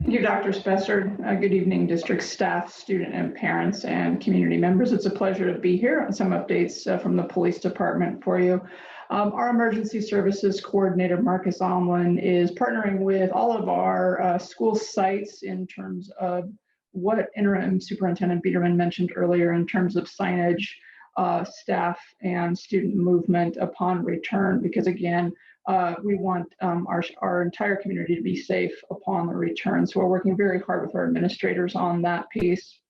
Thank you, Dr. Spessard. Good evening, district staff, student and parents, and community members. It's a pleasure to be here on some updates from the police department for you. Our emergency services coordinator, Marcus Omlin, is partnering with all of our school sites in terms of what interim superintendent Biederman mentioned earlier in terms of signage, staff, and student movement upon return, because again, we want our entire community to be safe upon the return. So we're working very hard with our administrators on that piece.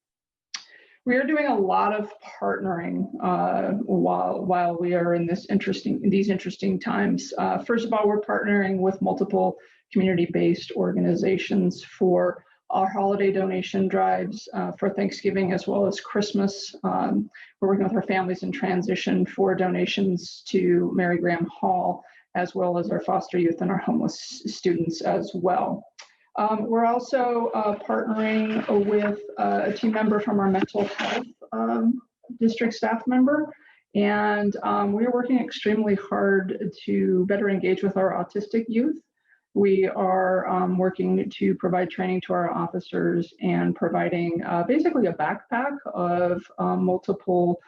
We are doing a lot of partnering while we are in these interesting times. First of all, we're partnering with multiple community-based organizations for our holiday donation drives for Thanksgiving as well as Christmas. We're working with our families in transition for donations to Mary Graham Hall, as well as our foster youth and our homeless students as well. We're also partnering with a team member from our mental health district staff member, and we're working extremely hard to better engage with our autistic youth. We are working to provide training to our officers and providing basically a backpack of multiple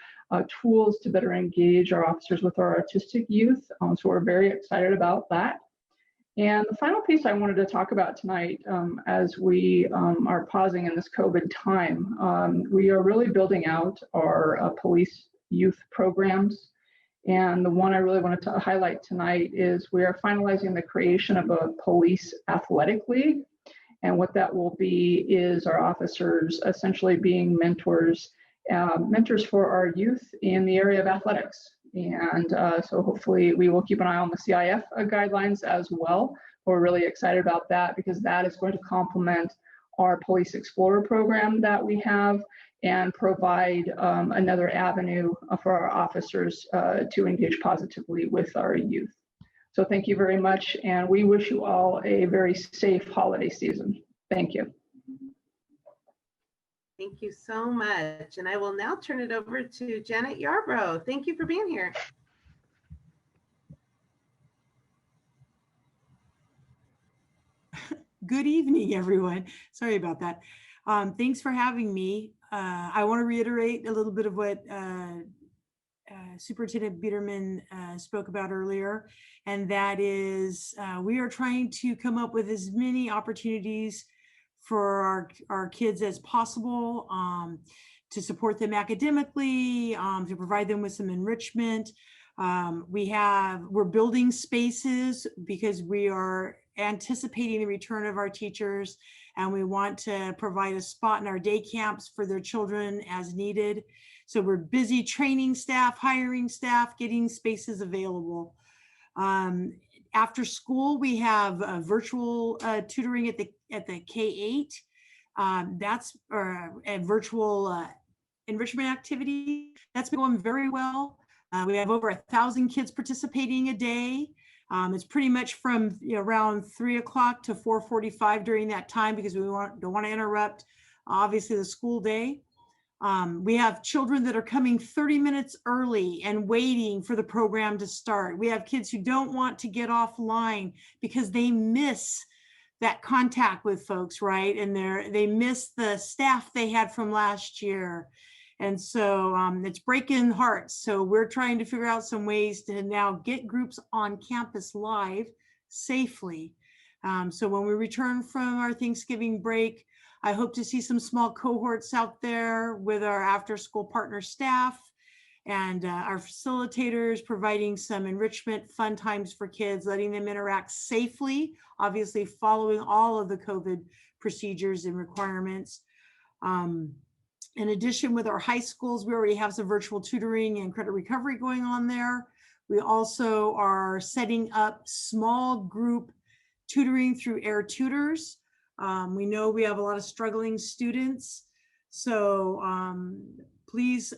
tools to better engage our officers with our autistic youth. So we're very excited about that. And the final piece I wanted to talk about tonight, as we are pausing in this COVID time, we are really building out our police youth programs. And the one I really wanted to highlight tonight is we are finalizing the creation of a police athletic league. And what that will be is our officers essentially being mentors for our youth in the area of athletics. And so hopefully we will keep an eye on the CIF guidelines as well. We're really excited about that because that is going to complement our Police Explorer program that we have and provide another avenue for our officers to engage positively with our youth. So thank you very much, and we wish you all a very safe holiday season. Thank you. Thank you so much. And I will now turn it over to Janet Yarbrough. Thank you for being here. Good evening, everyone. Sorry about that. Thanks for having me. I want to reiterate a little bit of what Superintendent Biederman spoke about earlier, and that is we are trying to come up with as many opportunities for our kids as possible to support them academically, to provide them with some enrichment. We're building spaces because we are anticipating the return of our teachers, and we want to provide a spot in our day camps for their children as needed. So we're busy training staff, hiring staff, getting spaces available. After school, we have virtual tutoring at the K-8. That's a virtual enrichment activity. That's been going very well. We have over 1,000 kids participating a day. It's pretty much from around 3 o'clock to 4:45 during that time because we don't want to interrupt, obviously, the school day. We have children that are coming 30 minutes early and waiting for the program to start. We have kids who don't want to get offline because they miss that contact with folks, right? And they miss the staff they had from last year. And so it's breaking hearts. So we're trying to figure out some ways to now get groups on campus live safely. So when we return from our Thanksgiving break, I hope to see some small cohorts out there with our after-school partner staff and our facilitators providing some enrichment, fun times for kids, letting them interact safely, obviously following all of the COVID procedures and requirements. In addition, with our high schools, we already have some virtual tutoring and credit recovery going on there. We also are setting up small group tutoring through Air Tutors. We know we have a lot of struggling students. So please,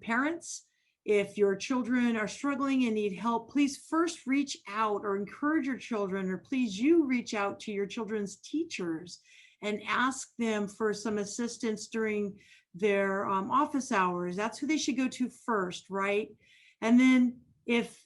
parents, if your children are struggling and need help, please first reach out or encourage your children, or please you reach out to your children's teachers and ask them for some assistance during their office hours. That's who they should go to first, right? And then if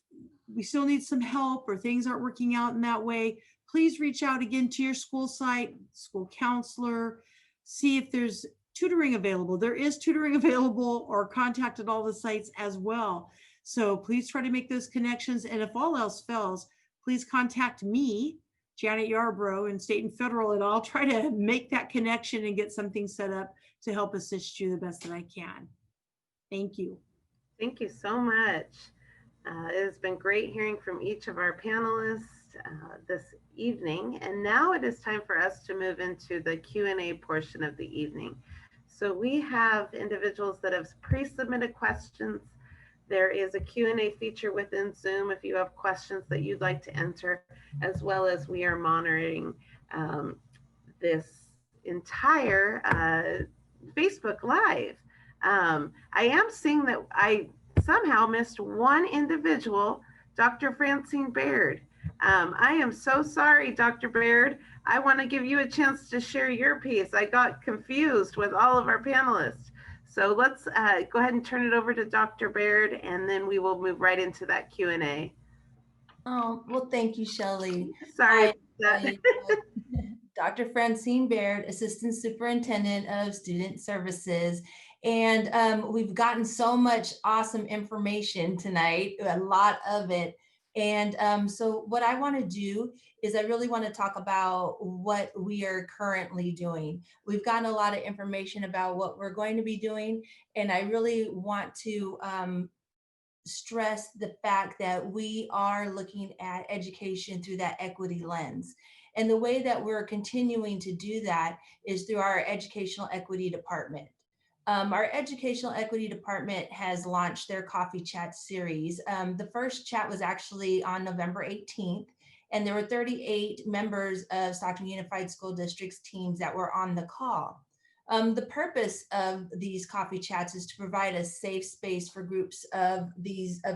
we still need some help or things aren't working out in that way, please reach out again to your school site, school counselor, see if there's tutoring available. There is tutoring available, or contact at all the sites as well. So please try to make those connections. And if all else fails, please contact me, Janet Yarbrough, in State and Federal, and I'll try to make that connection and get something set up to help assist you the best that I can. Thank you. Thank you so much. It has been great hearing from each of our panelists this evening. And now it is time for us to move into the Q&A portion of the evening. So we have individuals that have pre-submitted questions. There is a Q&A feature within Zoom if you have questions that you'd like to enter, as well as we are monitoring this entire Facebook Live. I am seeing that I somehow missed one individual, Dr. Francine Baird. I am so sorry, Dr. Baird. I want to give you a chance to share your piece. I got confused with all of our panelists. So let's go ahead and turn it over to Dr. Baird, and then we will move right into that Q&A. Oh, well, thank you, Shelley. Sorry. Dr. Francine Baird, Assistant Superintendent of Student Services. And we've gotten so much awesome information tonight, a lot of it. And so what I want to do is I really want to talk about what we are currently doing. We've gotten a lot of information about what we're going to be doing. And I really want to stress the fact that we are looking at education through that equity lens. And the way that we're continuing to do that is through our Educational Equity Department. Our Educational Equity Department has launched their Coffee Chat series. The first chat was actually on November 18th, and there were 38 members of Stockton Unified School District's teams that were on the call. The purpose of these coffee chats is to provide a safe space for groups of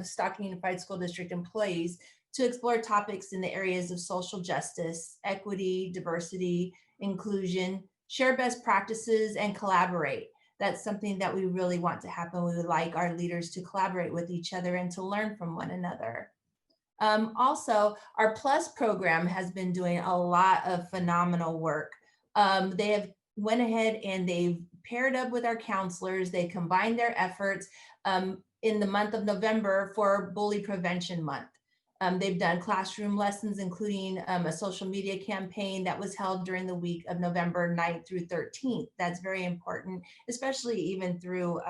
Stockton Unified School District employees to explore topics in the areas of social justice, equity, diversity, inclusion, share best practices, and collaborate. That's something that we really want to happen. We would like our leaders to collaborate with each other and to learn from one another. Also, our PLUS program has been doing a lot of phenomenal work. They have went ahead and they've paired up with our counselors. They combined their efforts in the month of November for Bully Prevention Month. They've done classroom lessons, including a social media campaign that was held during the week of November 9th through 13th. That's very important, especially even through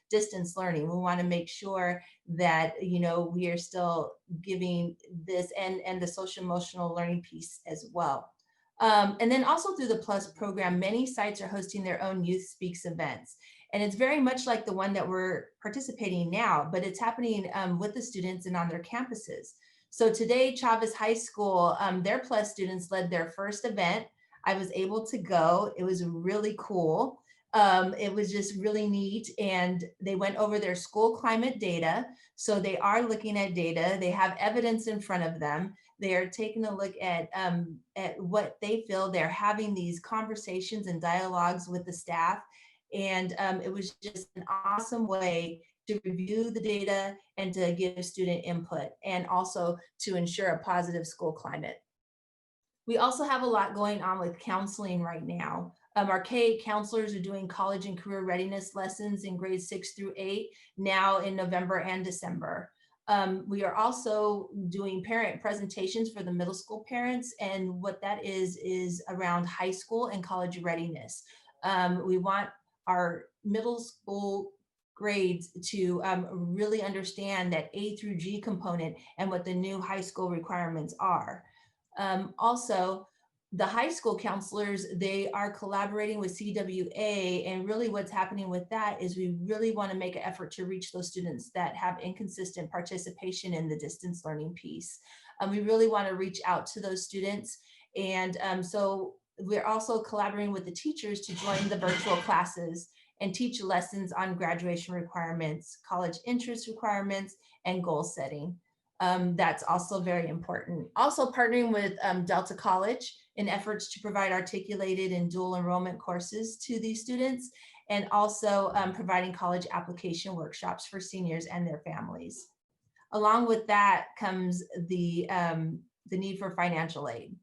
distance learning. We want to make sure that, you know, we are still giving this and the social emotional learning piece as well. And then also through the PLUS program, many sites are hosting their own Youth Speaks events. And it's very much like the one that we're participating now, but it's happening with the students and on their campuses. So today, Chavez High School, their PLUS students led their first event. I was able to go. It was really cool. It was just really neat. And they went over their school climate data. So they are looking at data. They have evidence in front of them. They are taking a look at what they feel. They're having these conversations and dialogues with the staff. And it was just an awesome way to review the data and to give student input, and also to ensure a positive school climate. We also have a lot going on with counseling right now. Our K-8 counselors are doing college and career readiness lessons in grades 6 through 8 now in November and December. We are also doing parent presentations for the middle school parents, and what that is around high school and college readiness. We want our middle school grades to really understand that A through G component and what the new high school requirements are. Also, the high school counselors, they are collaborating with CWA, and really what's happening with that is we really want to make an effort to reach those students that have inconsistent participation in the distance learning piece. We really want to reach out to those students, and so we're also collaborating with the teachers to join the virtual classes and teach lessons on graduation requirements, college interest requirements, and goal setting. That's also very important. Also partnering with Delta College in efforts to provide articulated and dual enrollment courses to these students, and also providing college application workshops for seniors and their families. Along with that comes the need for financial aid.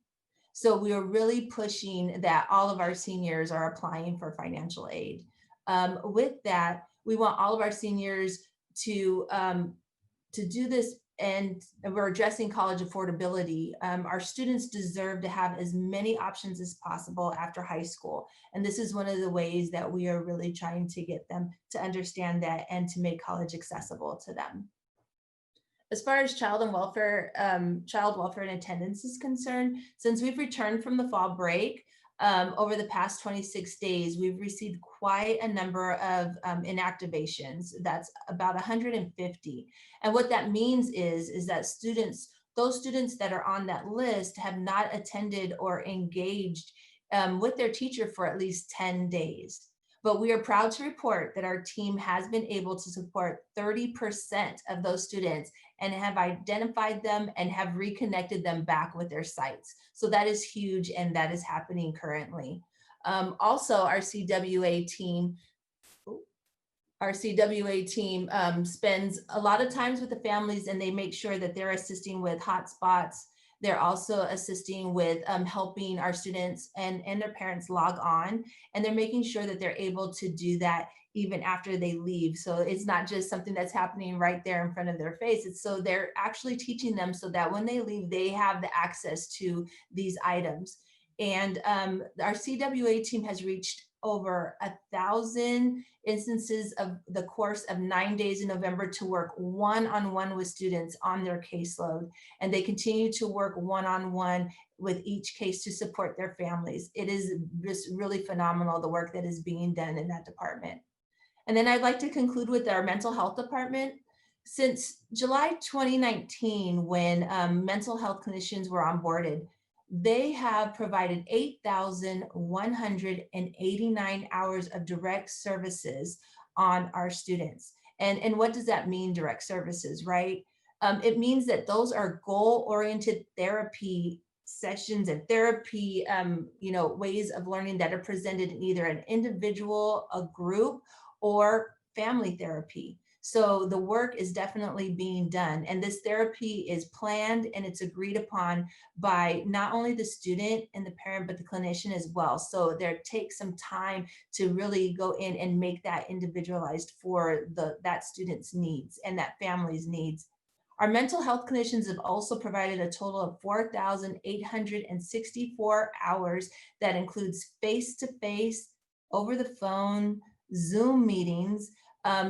So we are really pushing that all of our seniors are applying for financial aid. With that, we want all of our seniors to do this, and we're addressing college affordability. Our students deserve to have as many options as possible after high school. And this is one of the ways that we are really trying to get them to understand that and to make college accessible to them. As far as child welfare and attendance is concerned, since we've returned from the fall break, over the past 26 days, we've received quite a number of inactivations. That's about 150. And what that means is that those students that are on that list have not attended or engaged with their teacher for at least 10 days. But we are proud to report that our team has been able to support 30% of those students and have identified them and have reconnected them back with their sites. So that is huge, and that is happening currently. Also, our CWA team spends a lot of times with the families, and they make sure that they're assisting with hotspots. They're also assisting with helping our students and their parents log on, and they're making sure that they're able to do that even after they leave. So it's not just something that's happening right there in front of their face. It's so they're actually teaching them so that when they leave, they have the access to these items. And our CWA team has reached over 1,000 instances of the course of 9 days in November to work one-on-one with students on their caseload. And they continue to work one-on-one with each case to support their families. It is just really phenomenal, the work that is being done in that department. And then I'd like to conclude with our mental health department. Since July 2019, when mental health clinicians were onboarded, they have provided 8,189 hours of direct services on our students. And what does that mean, direct services, right? It means that those are goal-oriented therapy sessions and therapy, ways of learning that are presented in either an individual, a group, or family therapy. So the work is definitely being done, and this therapy is planned and it's agreed upon by not only the student and the parent, but the clinician as well. So there takes some time to really go in and make that individualized for that student's needs and that family's needs. Our mental health clinicians have also provided a total of 4,864 hours that includes face-to-face, over the phone, Zoom meetings,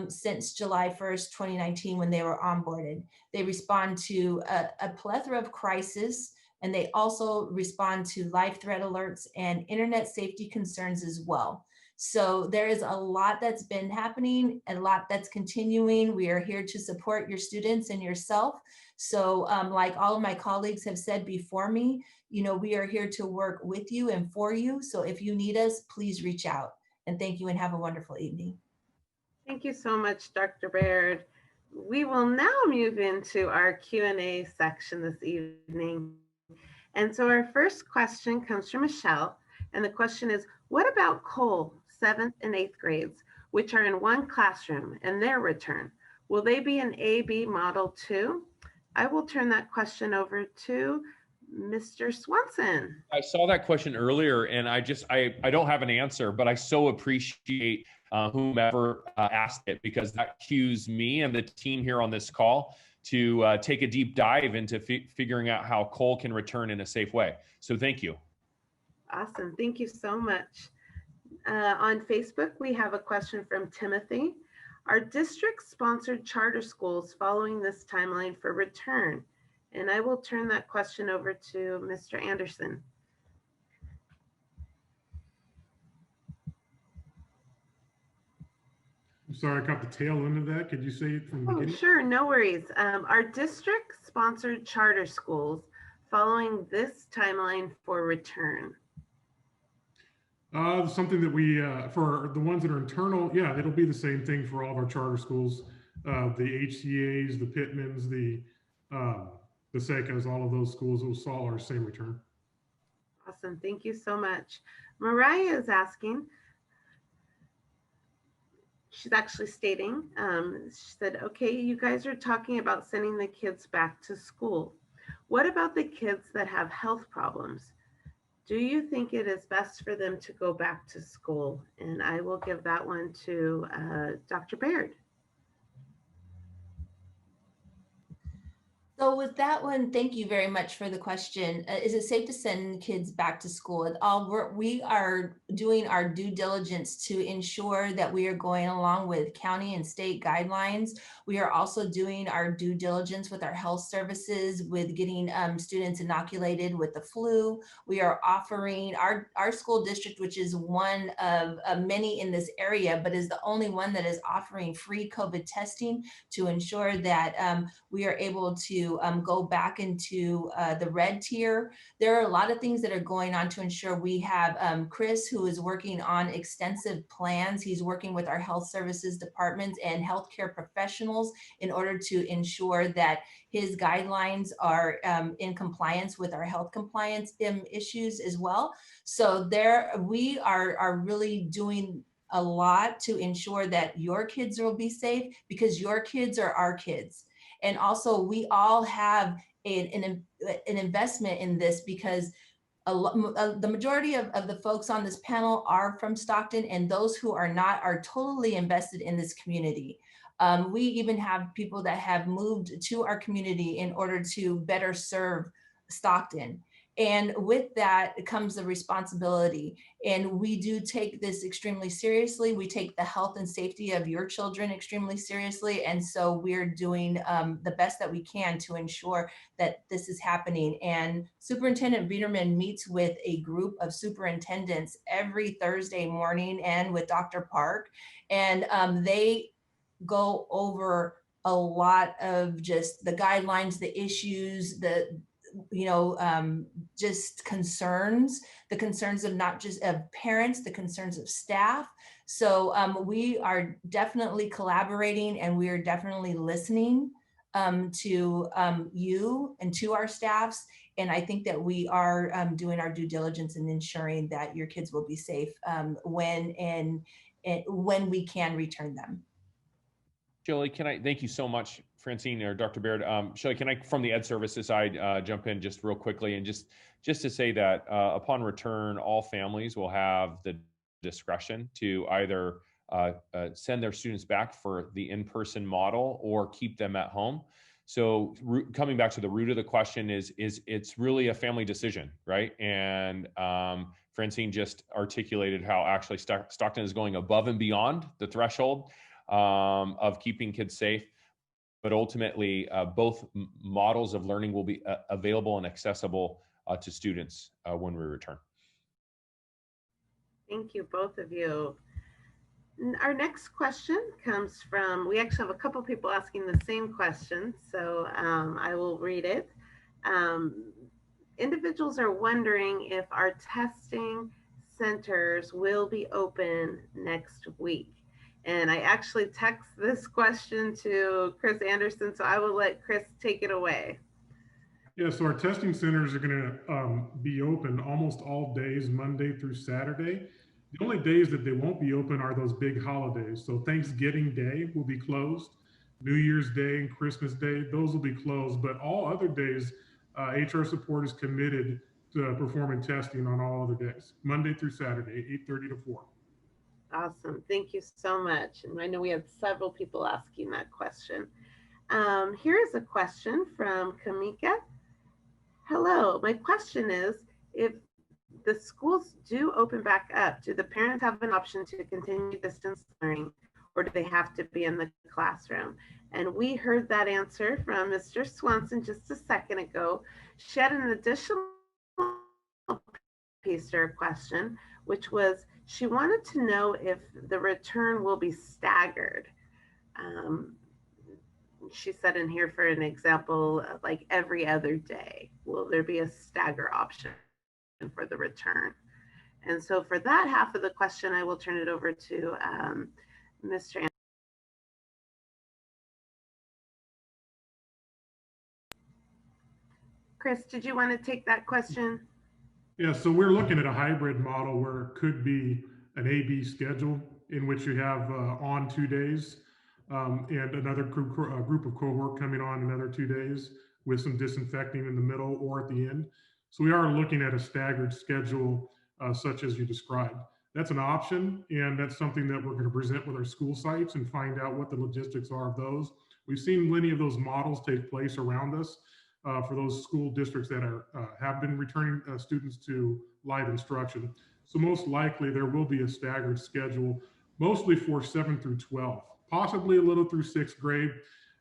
since July 1st, 2019, when they were onboarded. They respond to a plethora of crises, and they also respond to life threat alerts and internet safety concerns as well. So there is a lot that's been happening, a lot that's continuing. We are here to support your students and yourself. So like all of my colleagues have said before me, we are here to work with you and for you. So if you need us, please reach out. And thank you and have a wonderful evening. Thank you so much, Dr. Baird. We will now move into our Q&A section this evening. And so our first question comes from Michelle. And the question is, what about Cole, 7th and 8th grades, which are in one classroom, and their return? Will they be an A-B model too? I will turn that question over to Mr. Swanson. I saw that question earlier, and I don't have an answer, but I so appreciate whomever asked it, because that cues me and the team here on this call to take a deep dive into figuring out how Cole can return in a safe way. So thank you. Awesome. Thank you so much. On Facebook, we have a question from Timothy. Are district-sponsored charter schools following this timeline for return? And I will turn that question over to Mr. Anderson. I'm sorry, I caught the tail end of that. Could you say it from the beginning? Sure, no worries. Are district-sponsored charter schools following this timeline for return? Something that we, for the ones that are internal, yeah, it'll be the same thing for all of our charter schools. The HCAs, the Pittmans, the SECAs, all of those schools will follow our same return. Awesome, thank you so much. Mariah is asking, she's actually stating, she said, okay, you guys are talking about sending the kids back to school. What about the kids that have health problems? Do you think it is best for them to go back to school? And I will give that one to Dr. Baird. So with that one, thank you very much for the question. Is it safe to send kids back to school? We are doing our due diligence to ensure that we are going along with county and state guidelines. We are also doing our due diligence with our health services with getting students inoculated with the flu. We are offering our school district, which is one of many in this area, but is the only one that is offering free COVID testing to ensure that we are able to go back into the red tier. There are a lot of things that are going on to ensure we have Chris, who is working on extensive plans. He's working with our health services departments and healthcare professionals in order to ensure that his guidelines are in compliance with our health compliance issues as well. So we are really doing a lot to ensure that your kids will be safe, because your kids are our kids. And also we all have an investment in this, because the majority of the folks on this panel are from Stockton, and those who are not are totally invested in this community. We even have people that have moved to our community in order to better serve Stockton. And with that comes the responsibility. And we do take this extremely seriously. We take the health and safety of your children extremely seriously. And so we're doing the best that we can to ensure that this is happening. And Superintendent Biederman meets with a group of superintendents every Thursday morning, and with Dr. Park. And they go over a lot of just the guidelines, the issues, just concerns, the concerns of not just of parents, the concerns of staff. So we are definitely collaborating, and we are definitely listening to you and to our staffs. And I think that we are doing our due diligence in ensuring that your kids will be safe when we can return them. Shelley, thank you so much, Francine or Dr. Baird. Shelley, can I, from the Ed Services side, jump in just real quickly and just to say that upon return, all families will have the discretion to either send their students back for the in-person model or keep them at home. So coming back to the root of the question is it's really a family decision, right? And Francine just articulated how actually Stockton is going above and beyond the threshold of keeping kids safe. But ultimately, both models of learning will be available and accessible to students when we return. Thank you, both of you. Our next question comes from, we actually have a couple people asking the same question, so I will read it. Individuals are wondering if our testing centers will be open next week. And I actually text this question to Chris Anderson, so I will let Chris take it away. Yeah, so our testing centers are going to be open almost all days, Monday through Saturday. The only days that they won't be open are those big holidays. So Thanksgiving Day will be closed, New Year's Day and Christmas Day, those will be closed. But all other days, HR support is committed to performing testing on all other days, Monday through Saturday, 8:30 to 4. Awesome. Thank you so much. And I know we have several people asking that question. Here is a question from Kamika. Hello, my question is, if the schools do open back up, do the parents have an option to continue distance learning, or do they have to be in the classroom? And we heard that answer from Mr. Swanson just a second ago. She had an additional piece to her question, which was she wanted to know if the return will be staggered. She said in here, for an example, like every other day, will there be a stagger option for the return? And so for that half of the question, I will turn it over to Mr. Anderson. Chris, did you want to take that question? Yeah, so we're looking at a hybrid model where it could be an A-B schedule in which you have on 2 days and another group of cohort coming on another 2 days with some disinfecting in the middle or at the end. So we are looking at a staggered schedule such as you described. That's an option, and that's something that we're going to present with our school sites and find out what the logistics are of those. We've seen many of those models take place around us for those school districts that have been returning students to live instruction. So most likely there will be a staggered schedule, mostly for 7 through 12, possibly a little through 6th grade,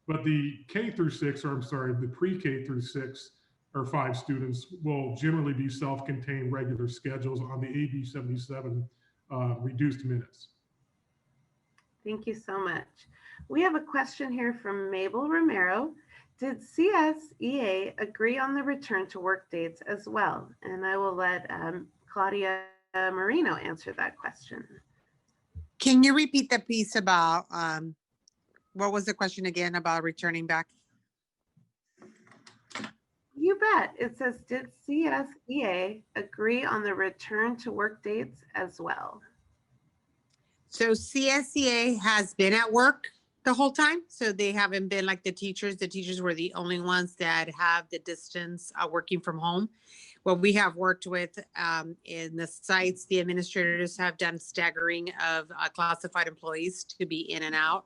but the K through 6, or I'm sorry, the pre-K through 6 or 5 students will generally be self-contained regular schedules on the AB 77 reduced minutes. Thank you so much. We have a question here from Mabel Romero. Did CSEA agree on the return to work dates as well? And I will let Claudia Marino answer that question. Can you repeat the piece about, what was the question again about returning back? You bet. It says, did CSEA agree on the return to work dates as well? So CSEA has been at work the whole time. So they haven't been like the teachers. The teachers were the only ones that have the distance working from home. What we have worked with in the sites, the administrators have done staggering of classified employees to be in and out.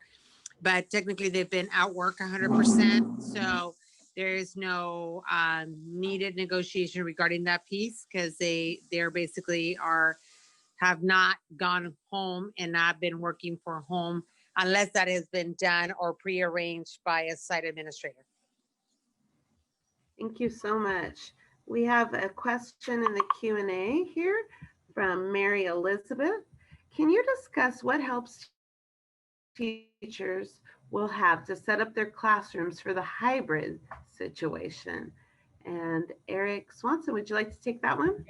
But technically they've been at work 100%. So there is no needed negotiation regarding that piece because they're basically have not gone home and not been working from home unless that has been done or prearranged by a site administrator. Thank you so much. We have a question in the Q&A here from Mary Elizabeth. Can you discuss what helps teachers will have to set up their classrooms for the hybrid situation? And Eric Swanson, would you like to take that one?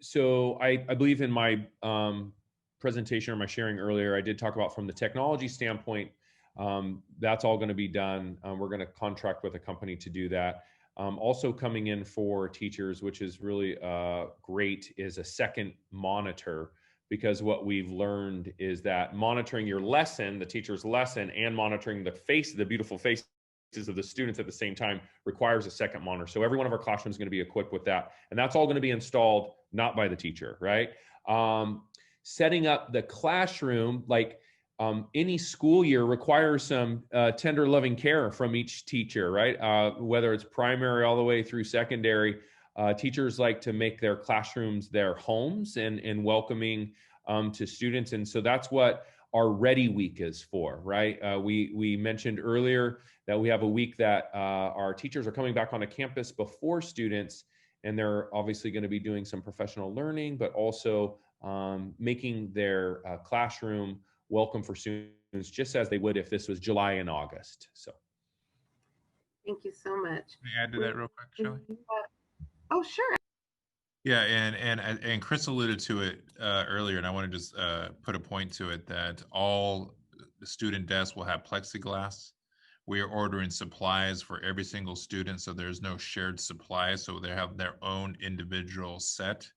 So I believe in my presentation or my sharing earlier, I did talk about from the technology standpoint, That's all going to be done. We're going to contract with a company to do that. Also coming in for teachers, which is really great, is a second monitor, because what we've learned is that monitoring your lesson, the teacher's lesson, and monitoring the beautiful faces of the students at the same time requires a second monitor. So every one of our classrooms is going to be equipped with that. And that's all going to be installed, not by the teacher, right? Setting up the classroom, like any school year, requires some tender, loving care from each teacher, right? Whether it's primary all the way through secondary, teachers like to make their classrooms their homes and welcoming to students. And so that's what our Ready Week is for, right? We mentioned earlier that we have a week that our teachers are coming back onto campus before students, and they're obviously going to be doing some professional learning, but also making their classroom welcome for students, just as they would if this was July and August. So thank you so much. Can I add to that real quick, Shelley? Oh, sure. Yeah, and Chris alluded to it earlier, and I want to just put a point to it that all the student desks will have plexiglass. We are ordering supplies for every single student, so there's no shared supplies, so they have their own individual set.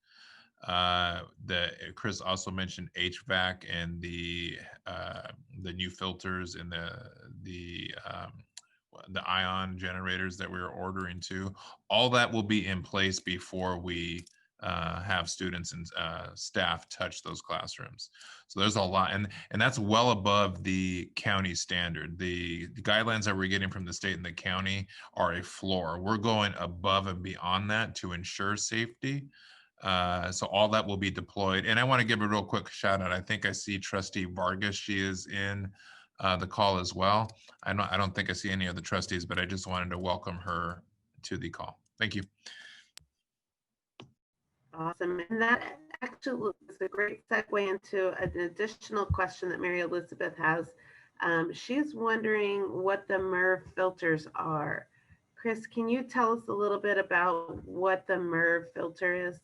Chris also mentioned HVAC and the new filters and the ion generators that we're ordering too. All that will be in place before we have students and staff touch those classrooms. So there's a lot, and that's well above the county standard. The guidelines that we're getting from the state and the county are a floor. We're going above and beyond that to ensure safety. So all that will be deployed. And I want to give a real quick shout out. I think I see Trustee Vargas. She is in the call as well. I don't think I see any of the trustees, but I just wanted to welcome her to the call. Thank you. Awesome. And that actually is a great segue into an additional question that Mary Elizabeth has. She's wondering what the MERV filters are. Chris, can you tell us a little bit about what the MERV filter is?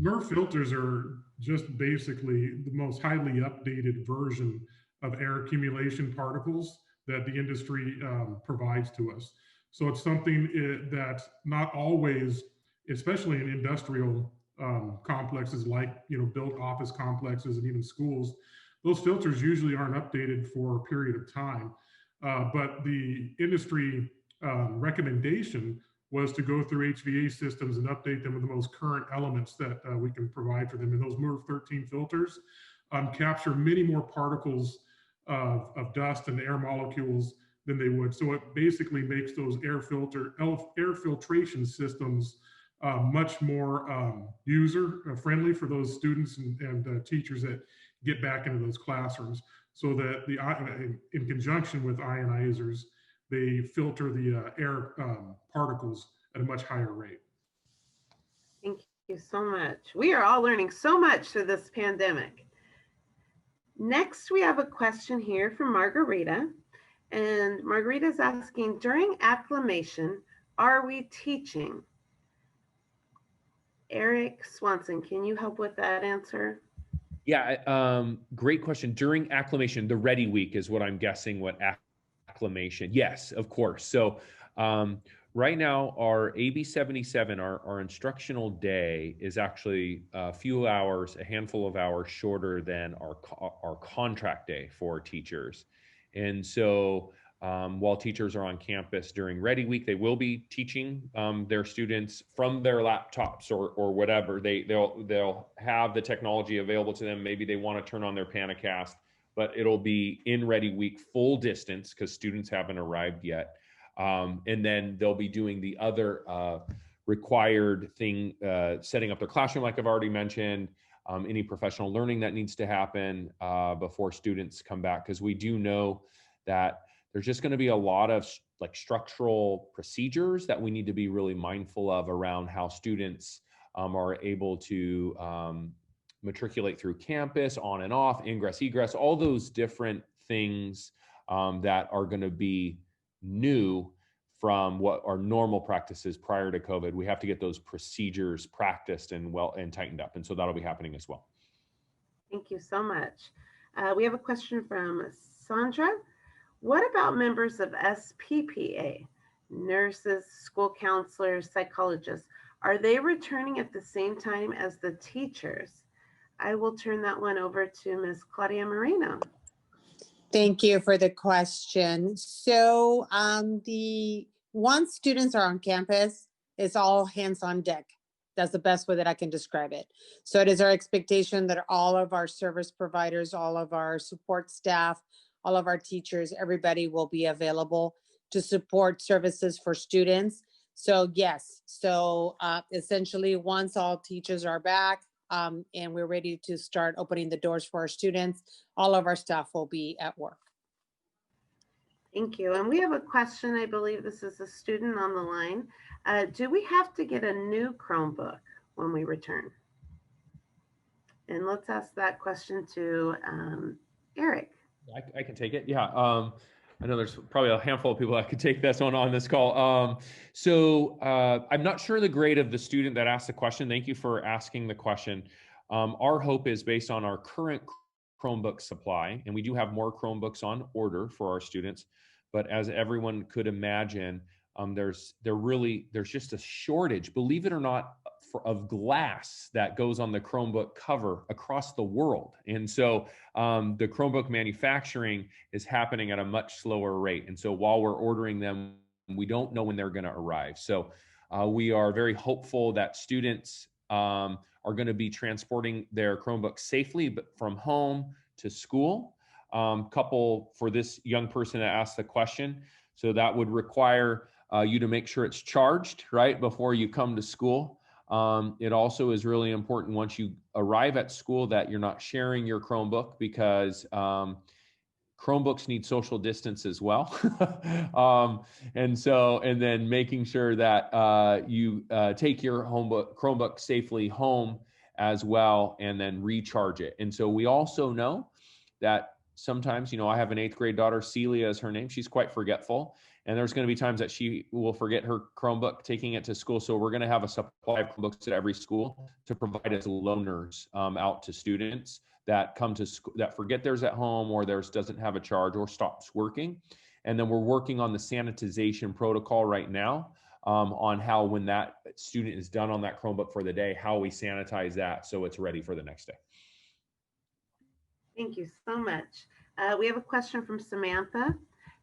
MERV filters are just basically the most highly updated version of air accumulation particles that the industry provides to us. So it's something that not always, especially in industrial complexes like built office complexes and even schools, those filters usually aren't updated for a period of time. But the industry recommendation was to go through HVA systems and update them with the most current elements that we can provide for them. And those MERV 13 filters capture many more particles of dust and air molecules than they would. So it basically makes those air filtration systems much more user friendly for those students and teachers that get back into those classrooms. So that in conjunction with ionizers, they filter the air particles at a much higher rate. Thank you so much. We are all learning so much through this pandemic. Next, we have a question here from Margarita. And Margarita is asking, during acclimation, are we teaching? Eric Swanson, can you help with that answer? Yeah, great question. During acclimation, the Ready Week is what I'm guessing what acclimation. Yes, of course. So right now, our AB 77, our instructional day is actually a few hours, a handful of hours shorter than our contract day for teachers. And so while teachers are on campus during Ready Week, they will be teaching their students from their laptops or whatever. They'll have the technology available to them. Maybe they want to turn on their Panacast, but it'll be in Ready Week full distance because students haven't arrived yet. And then they'll be doing the other required thing, setting up their classroom, like I've already mentioned, any professional learning that needs to happen before students come back. Because we do know that there's just going to be a lot of like structural procedures that we need to be really mindful of around how students are able to matriculate through campus, on and off, ingress, egress, all those different things that are going to be new from what our normal practices prior to COVID. We have to get those procedures practiced and tightened up. And so that'll be happening as well. Thank you so much. We have a question from Sandra. What about members of SPPA, nurses, school counselors, psychologists? Are they returning at the same time as the teachers? I will turn that one over to Ms. Claudia Moreno. Thank you for the question. So once students are on campus, it's all hands on deck. That's the best way that I can describe it. So it is our expectation that all of our service providers, all of our support staff, all of our teachers, everybody will be available to support services for students. So yes, so essentially once all teachers are back and we're ready to start opening the doors for our students, all of our staff will be at work. Thank you. And we have a question. I believe this is a student on the line. Do we have to get a new Chromebook when we return? And let's ask that question to Eric. I can take it. Yeah. I know there's probably a handful of people that could take this one on this call. I'm not sure the grade of the student that asked the question. Thank you for asking the question. Our hope is based on our current Chromebook supply, and we do have more Chromebooks on order for our students. But as everyone could imagine, there's just a shortage, believe it or not, of glass that goes on the Chromebook cover across the world. And so the Chromebook manufacturing is happening at a much slower rate. And so while we're ordering them, we don't know when they're going to arrive. So we are very hopeful that students are going to be transporting their Chromebook safely, but from home to school. Couple for this young person that asked the question. So that would require you to make sure it's charged right before you come to school. It also is really important once you arrive at school that you're not sharing your Chromebook, because Chromebooks need social distance as well. And then making sure that you take your Chromebook safely home as well, and then recharge it. And so we also know that sometimes, I have an 8th grade daughter, Celia is her name. She's quite forgetful. And there's going to be times that she will forget her Chromebook taking it to school. So we're going to have a supply of Chromebooks at every school to provide as loaners out to students that come to school, that forget theirs at home, or theirs doesn't have a charge or stops working. And then we're working on the sanitization protocol right now on how, when that student is done on that Chromebook for the day, how we sanitize that so it's ready for the next day. Thank you so much. We have a question from Samantha.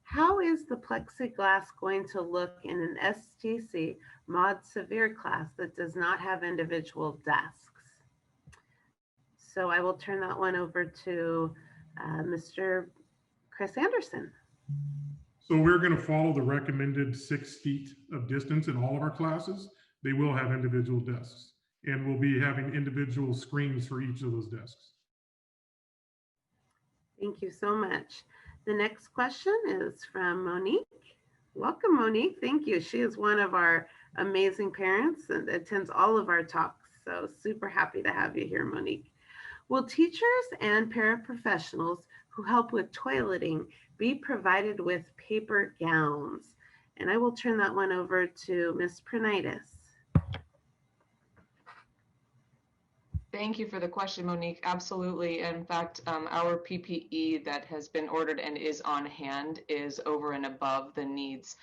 How is the plexiglass going to look in an STC Mod Severe class that does not have individual desks? So I will turn that one over to Mr. Chris Anderson. So we're going to follow the recommended 6 feet of distance in all of our classes. They will have individual desks, and we'll be having individual screens for each of those desks. Thank you so much. The next question is from Monique. Welcome, Monique. Thank you. She is one of our amazing parents and attends all of our talks. So super happy to have you here, Monique. Will teachers and paraprofessionals who help with toileting be provided with paper gowns? And I will turn that one over to Ms. Pranitis. Thank you for the question, Monique. Absolutely. In fact, our PPE that has been ordered and is on hand is over and above the needs.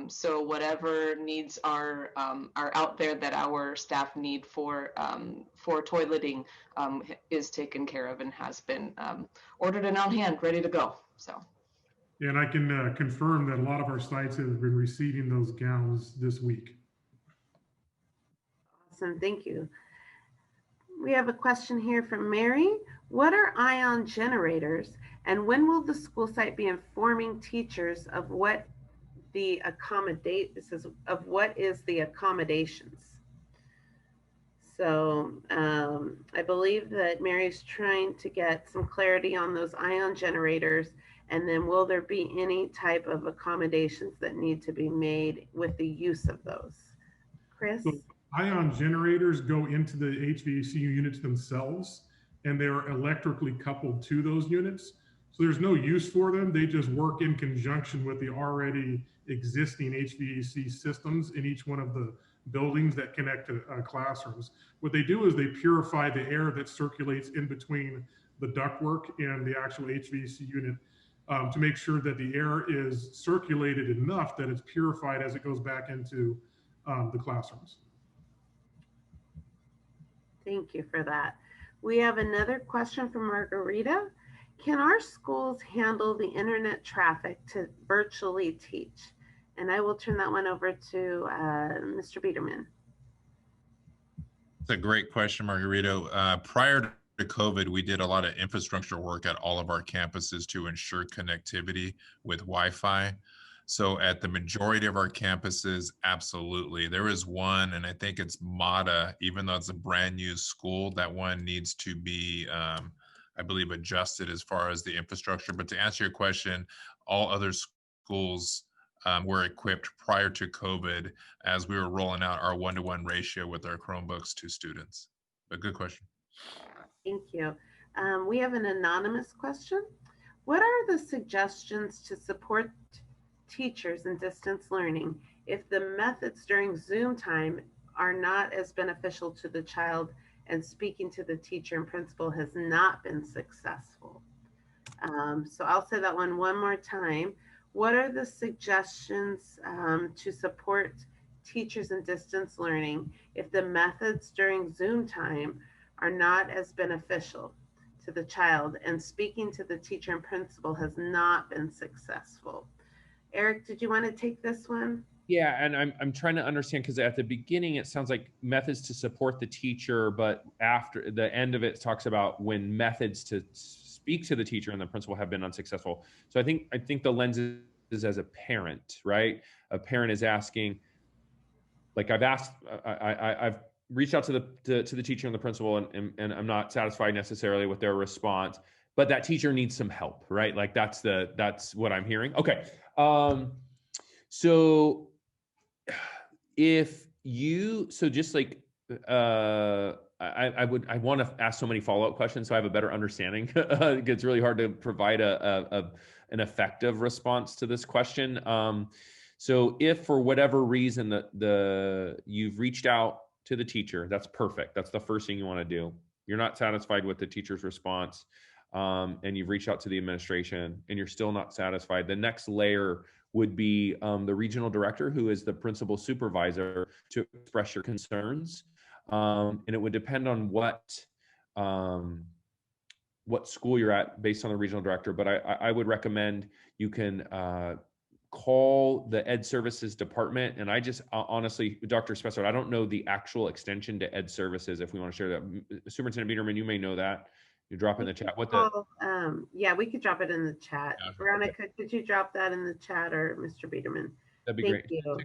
So whatever needs are out there that our staff need for toileting is taken care of and has been ordered and on hand, ready to go. So. And I can confirm that a lot of our sites have been receiving those gowns this week. Awesome, thank you. We have a question here from Mary. What are ion generators, and when will the school site be informing teachers of what the accommodations? So I believe that Mary's trying to get some clarity on those ion generators, and then will there be any type of accommodations that need to be made with the use of those? Chris? So ion generators go into the HVAC units themselves, and they're electrically coupled to those units. So there's no use for them. They just work in conjunction with the already existing HVAC systems in each one of the buildings that connect to classrooms. What they do is they purify the air that circulates in between the ductwork and the actual HVAC unit. to make sure that the air is circulated enough that it's purified as it goes back into the classrooms. Thank you for that. We have another question from Margarita. Can our schools handle the internet traffic to virtually teach? And I will turn that one over to Mr. Biederman. It's a great question, Margarito. Prior to COVID, we did a lot of infrastructure work at all of our campuses to ensure connectivity with Wi-Fi. So at the majority of our campuses, absolutely. There is one, and I think it's MATA, even though it's a brand new school, that one needs to be, I believe, adjusted as far as the infrastructure. But to answer your question, all other schools were equipped prior to COVID as we were rolling out our 1-to-1 ratio with our Chromebooks to students. But good question. Thank you. We have an anonymous question. What are the suggestions to support teachers in distance learning if the methods during Zoom time are not as beneficial to the child and speaking to the teacher and principal has not been successful? So I'll say that one more time. What are the suggestions to support teachers in distance learning if the methods during Zoom time are not as beneficial to the child and speaking to the teacher and principal has not been successful? Eric, did you want to take this one? Yeah, and I'm trying to understand, because at the beginning it sounds like methods to support the teacher, but after the end of it talks about when methods to speak to the teacher and the principal have been unsuccessful. So I think the lens is as a parent, right? A parent is asking, like I've reached out to the teacher and the principal, and I'm not satisfied necessarily with their response, but that teacher needs some help, right? Like that's what I'm hearing. Okay. So if you, so just like, I want to ask so many follow-up questions so I have a better understanding. It's really hard to provide an effective response to this question. So if for whatever reason you've reached out to the teacher, that's perfect. That's the first thing you want to do. You're not satisfied with the teacher's response, and you've reached out to the administration and you're still not satisfied. The next layer would be the regional director, who is the principal supervisor, to express your concerns. And it would depend on what school you're at based on the regional director. But I would recommend you can call the Ed Services department. And I just honestly, Dr. Spessard, I don't know the actual extension to Ed Services. If we want to share that, Superintendent Biederman, you may know that. You drop in the chat. Yeah, we could drop it in the chat. Yeah, Veronica, could you drop that in the chat, or Mr. Biederman? That'd be great. To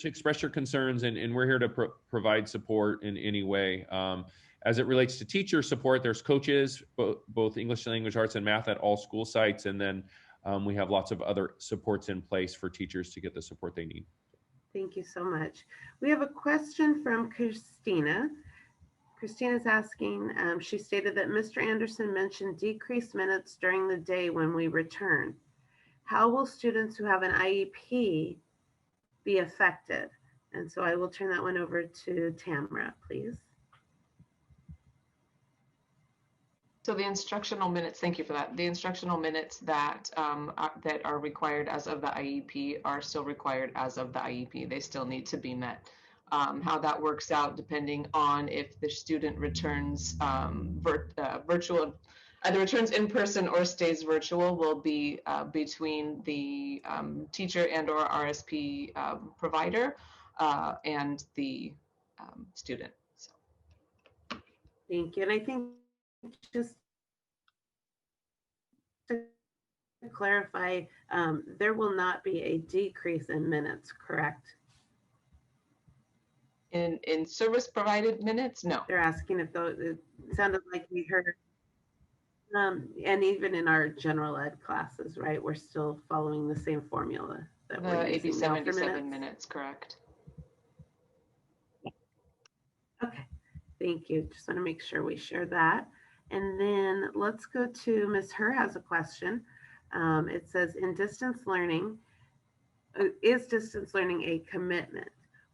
express your concerns, and we're here to provide support in any way. As it relates to teacher support, there's coaches, both English language arts and math at all school sites, and then we have lots of other supports in place for teachers to get the support they need. Thank you so much. We have a question from Christina. Christina's asking, she stated that Mr. Anderson mentioned decreased minutes during the day when we return. How will students who have an IEP be affected? And so I will turn that one over to Tamara, please. So the instructional minutes, thank you for that. The instructional minutes that are required as of the IEP are still required as of the IEP. They still need to be met. How that works out, depending on if the student returns virtual, either returns in person or stays virtual, will be between the teacher and or RSP provider and the student. So. Thank you. And I think just to clarify, there will not be a decrease in minutes, correct? In service provided minutes, no. They're asking if those, it sounded like we heard, and even in our general ed classes, right? We're still following the same formula that we're using now for 77 minutes, correct. Okay, thank you. Just want to make sure we share that. And then let's go to Ms. Herr has a question. It says, in distance learning, is distance learning a commitment?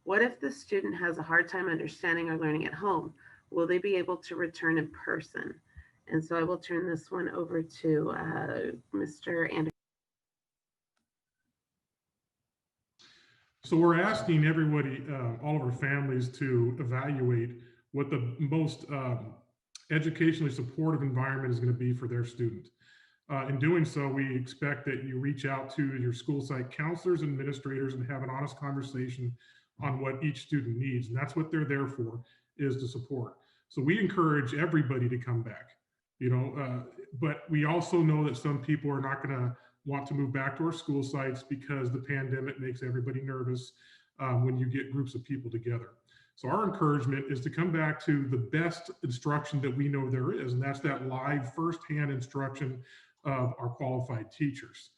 What if the student has a hard time understanding or learning at home? Will they be able to return in person? And so I will turn this one over to Mr. Anderson. So we're asking everybody, all of our families, to evaluate what the most educationally supportive environment is going to be for their student. In doing so, we expect that you reach out to your school site counselors and administrators and have an honest conversation on what each student needs. And that's what they're there for, is to support. So we encourage everybody to come back, but we also know that some people are not going to want to move back to our school sites because the pandemic makes everybody nervous when you get groups of people together. So our encouragement is to come back to the best instruction that we know there is, and that's that live firsthand instruction of our qualified teachers.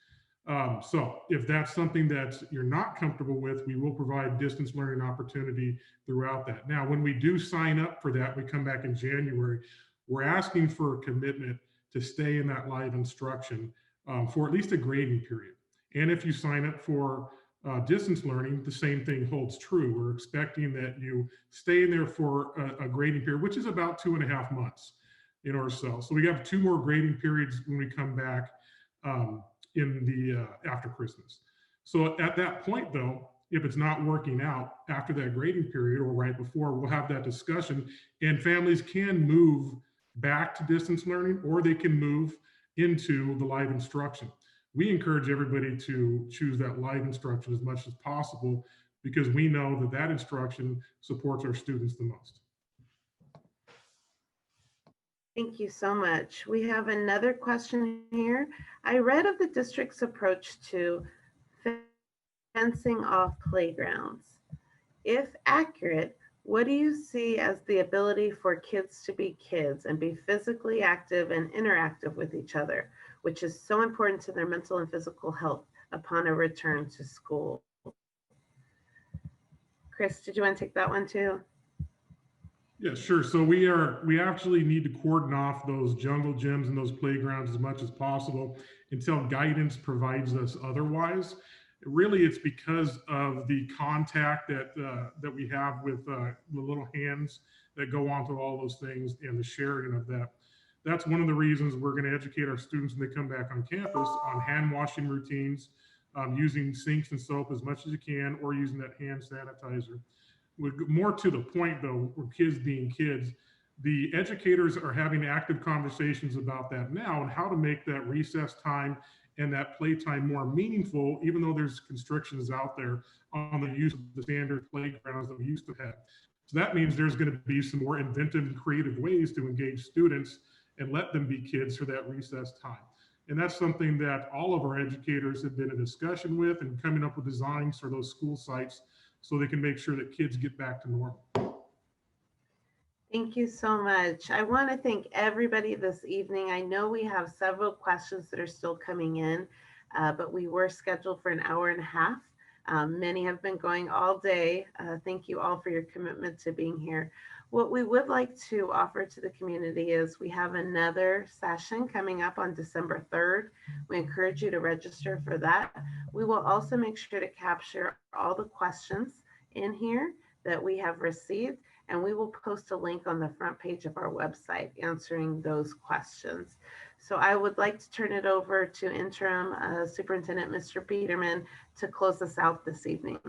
So if that's something that you're not comfortable with, we will provide distance learning opportunity throughout that. Now, when we do sign up for that, we come back in January, we're asking for a commitment to stay in that live instruction for at least a grading period. And if you sign up for distance learning, the same thing holds true. We're expecting that you stay in there for a grading period, which is about 2.5 months or so. So we have 2 more grading periods when we come back in the after Christmas. So at that point, though, if it's not working out after that grading period or right before, we'll have that discussion, and families can move back to distance learning, or they can move into the live instruction. We encourage everybody to choose that live instruction as much as possible, because we know that that instruction supports our students the most. Thank you so much. We have another question here. I read of the district's approach to fencing off playgrounds. If accurate, what do you see as the ability for kids to be kids and be physically active and interactive with each other, which is so important to their mental and physical health upon a return to school? Chris, did you want to take that one too? Yeah, sure. So we actually need to cordon off those jungle gyms and those playgrounds as much as possible until guidance provides us otherwise. Really, it's because of the contact that we have with the little hands that go onto all those things and the sharing of that. That's one of the reasons we're going to educate our students when they come back on campus on hand washing routines, using sinks and soap as much as you can, or using that hand sanitizer. More to the point, though, for kids being kids, the educators are having active conversations about that now and how to make that recess time and that playtime more meaningful, even though there's constrictions out there on the use of the standard playgrounds that we used to have. So that means there's going to be some more inventive and creative ways to engage students and let them be kids for that recess time. And that's something that all of our educators have been in discussion with and coming up with designs for those school sites so they can make sure that kids get back to normal. Thank you so much. I want to thank everybody this evening. I know we have several questions that are still coming in, but we were scheduled for an hour and a half. Many have been going all day. Thank you all for your commitment to being here. What we would like to offer to the community is we have another session coming up on December 3rd. We encourage you to register for that. We will also make sure to capture all the questions in here that we have received, and we will post a link on the front page of our website answering those questions. So I would like to turn it over to Interim Superintendent Mr. Peterman to close us out this evening.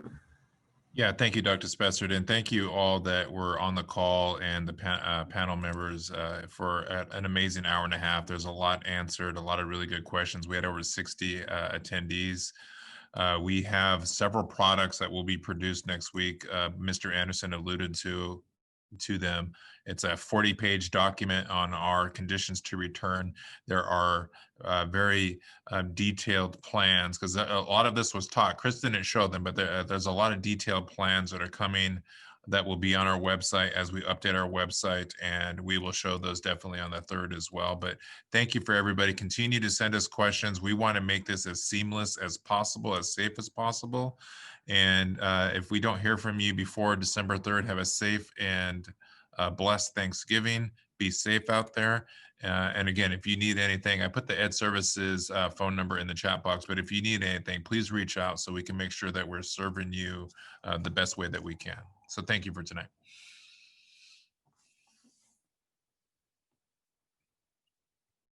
Yeah, thank you, Dr. Spessard, and thank you all that were on the call and the panel members for an amazing hour and a half. There's a lot answered, a lot of really good questions. We had over 60 attendees. We have several products that will be produced next week. Mr. Anderson alluded to them. It's a 40-page document on our conditions to return. There are very detailed plans, because a lot of this was taught. Chris didn't show them, but there's a lot of detailed plans that are coming that will be on our website as we update our website, and we will show those definitely on the 3rd as well. But thank you for everybody. Continue to send us questions. We want to make this as seamless as possible, as safe as possible. And if we don't hear from you before December 3rd, have a safe and blessed Thanksgiving. Be safe out there. And again, if you need anything, I put the Ed Services phone number in the chat box, but if you need anything, please reach out so we can make sure that we're serving you the best way that we can. So thank you for tonight.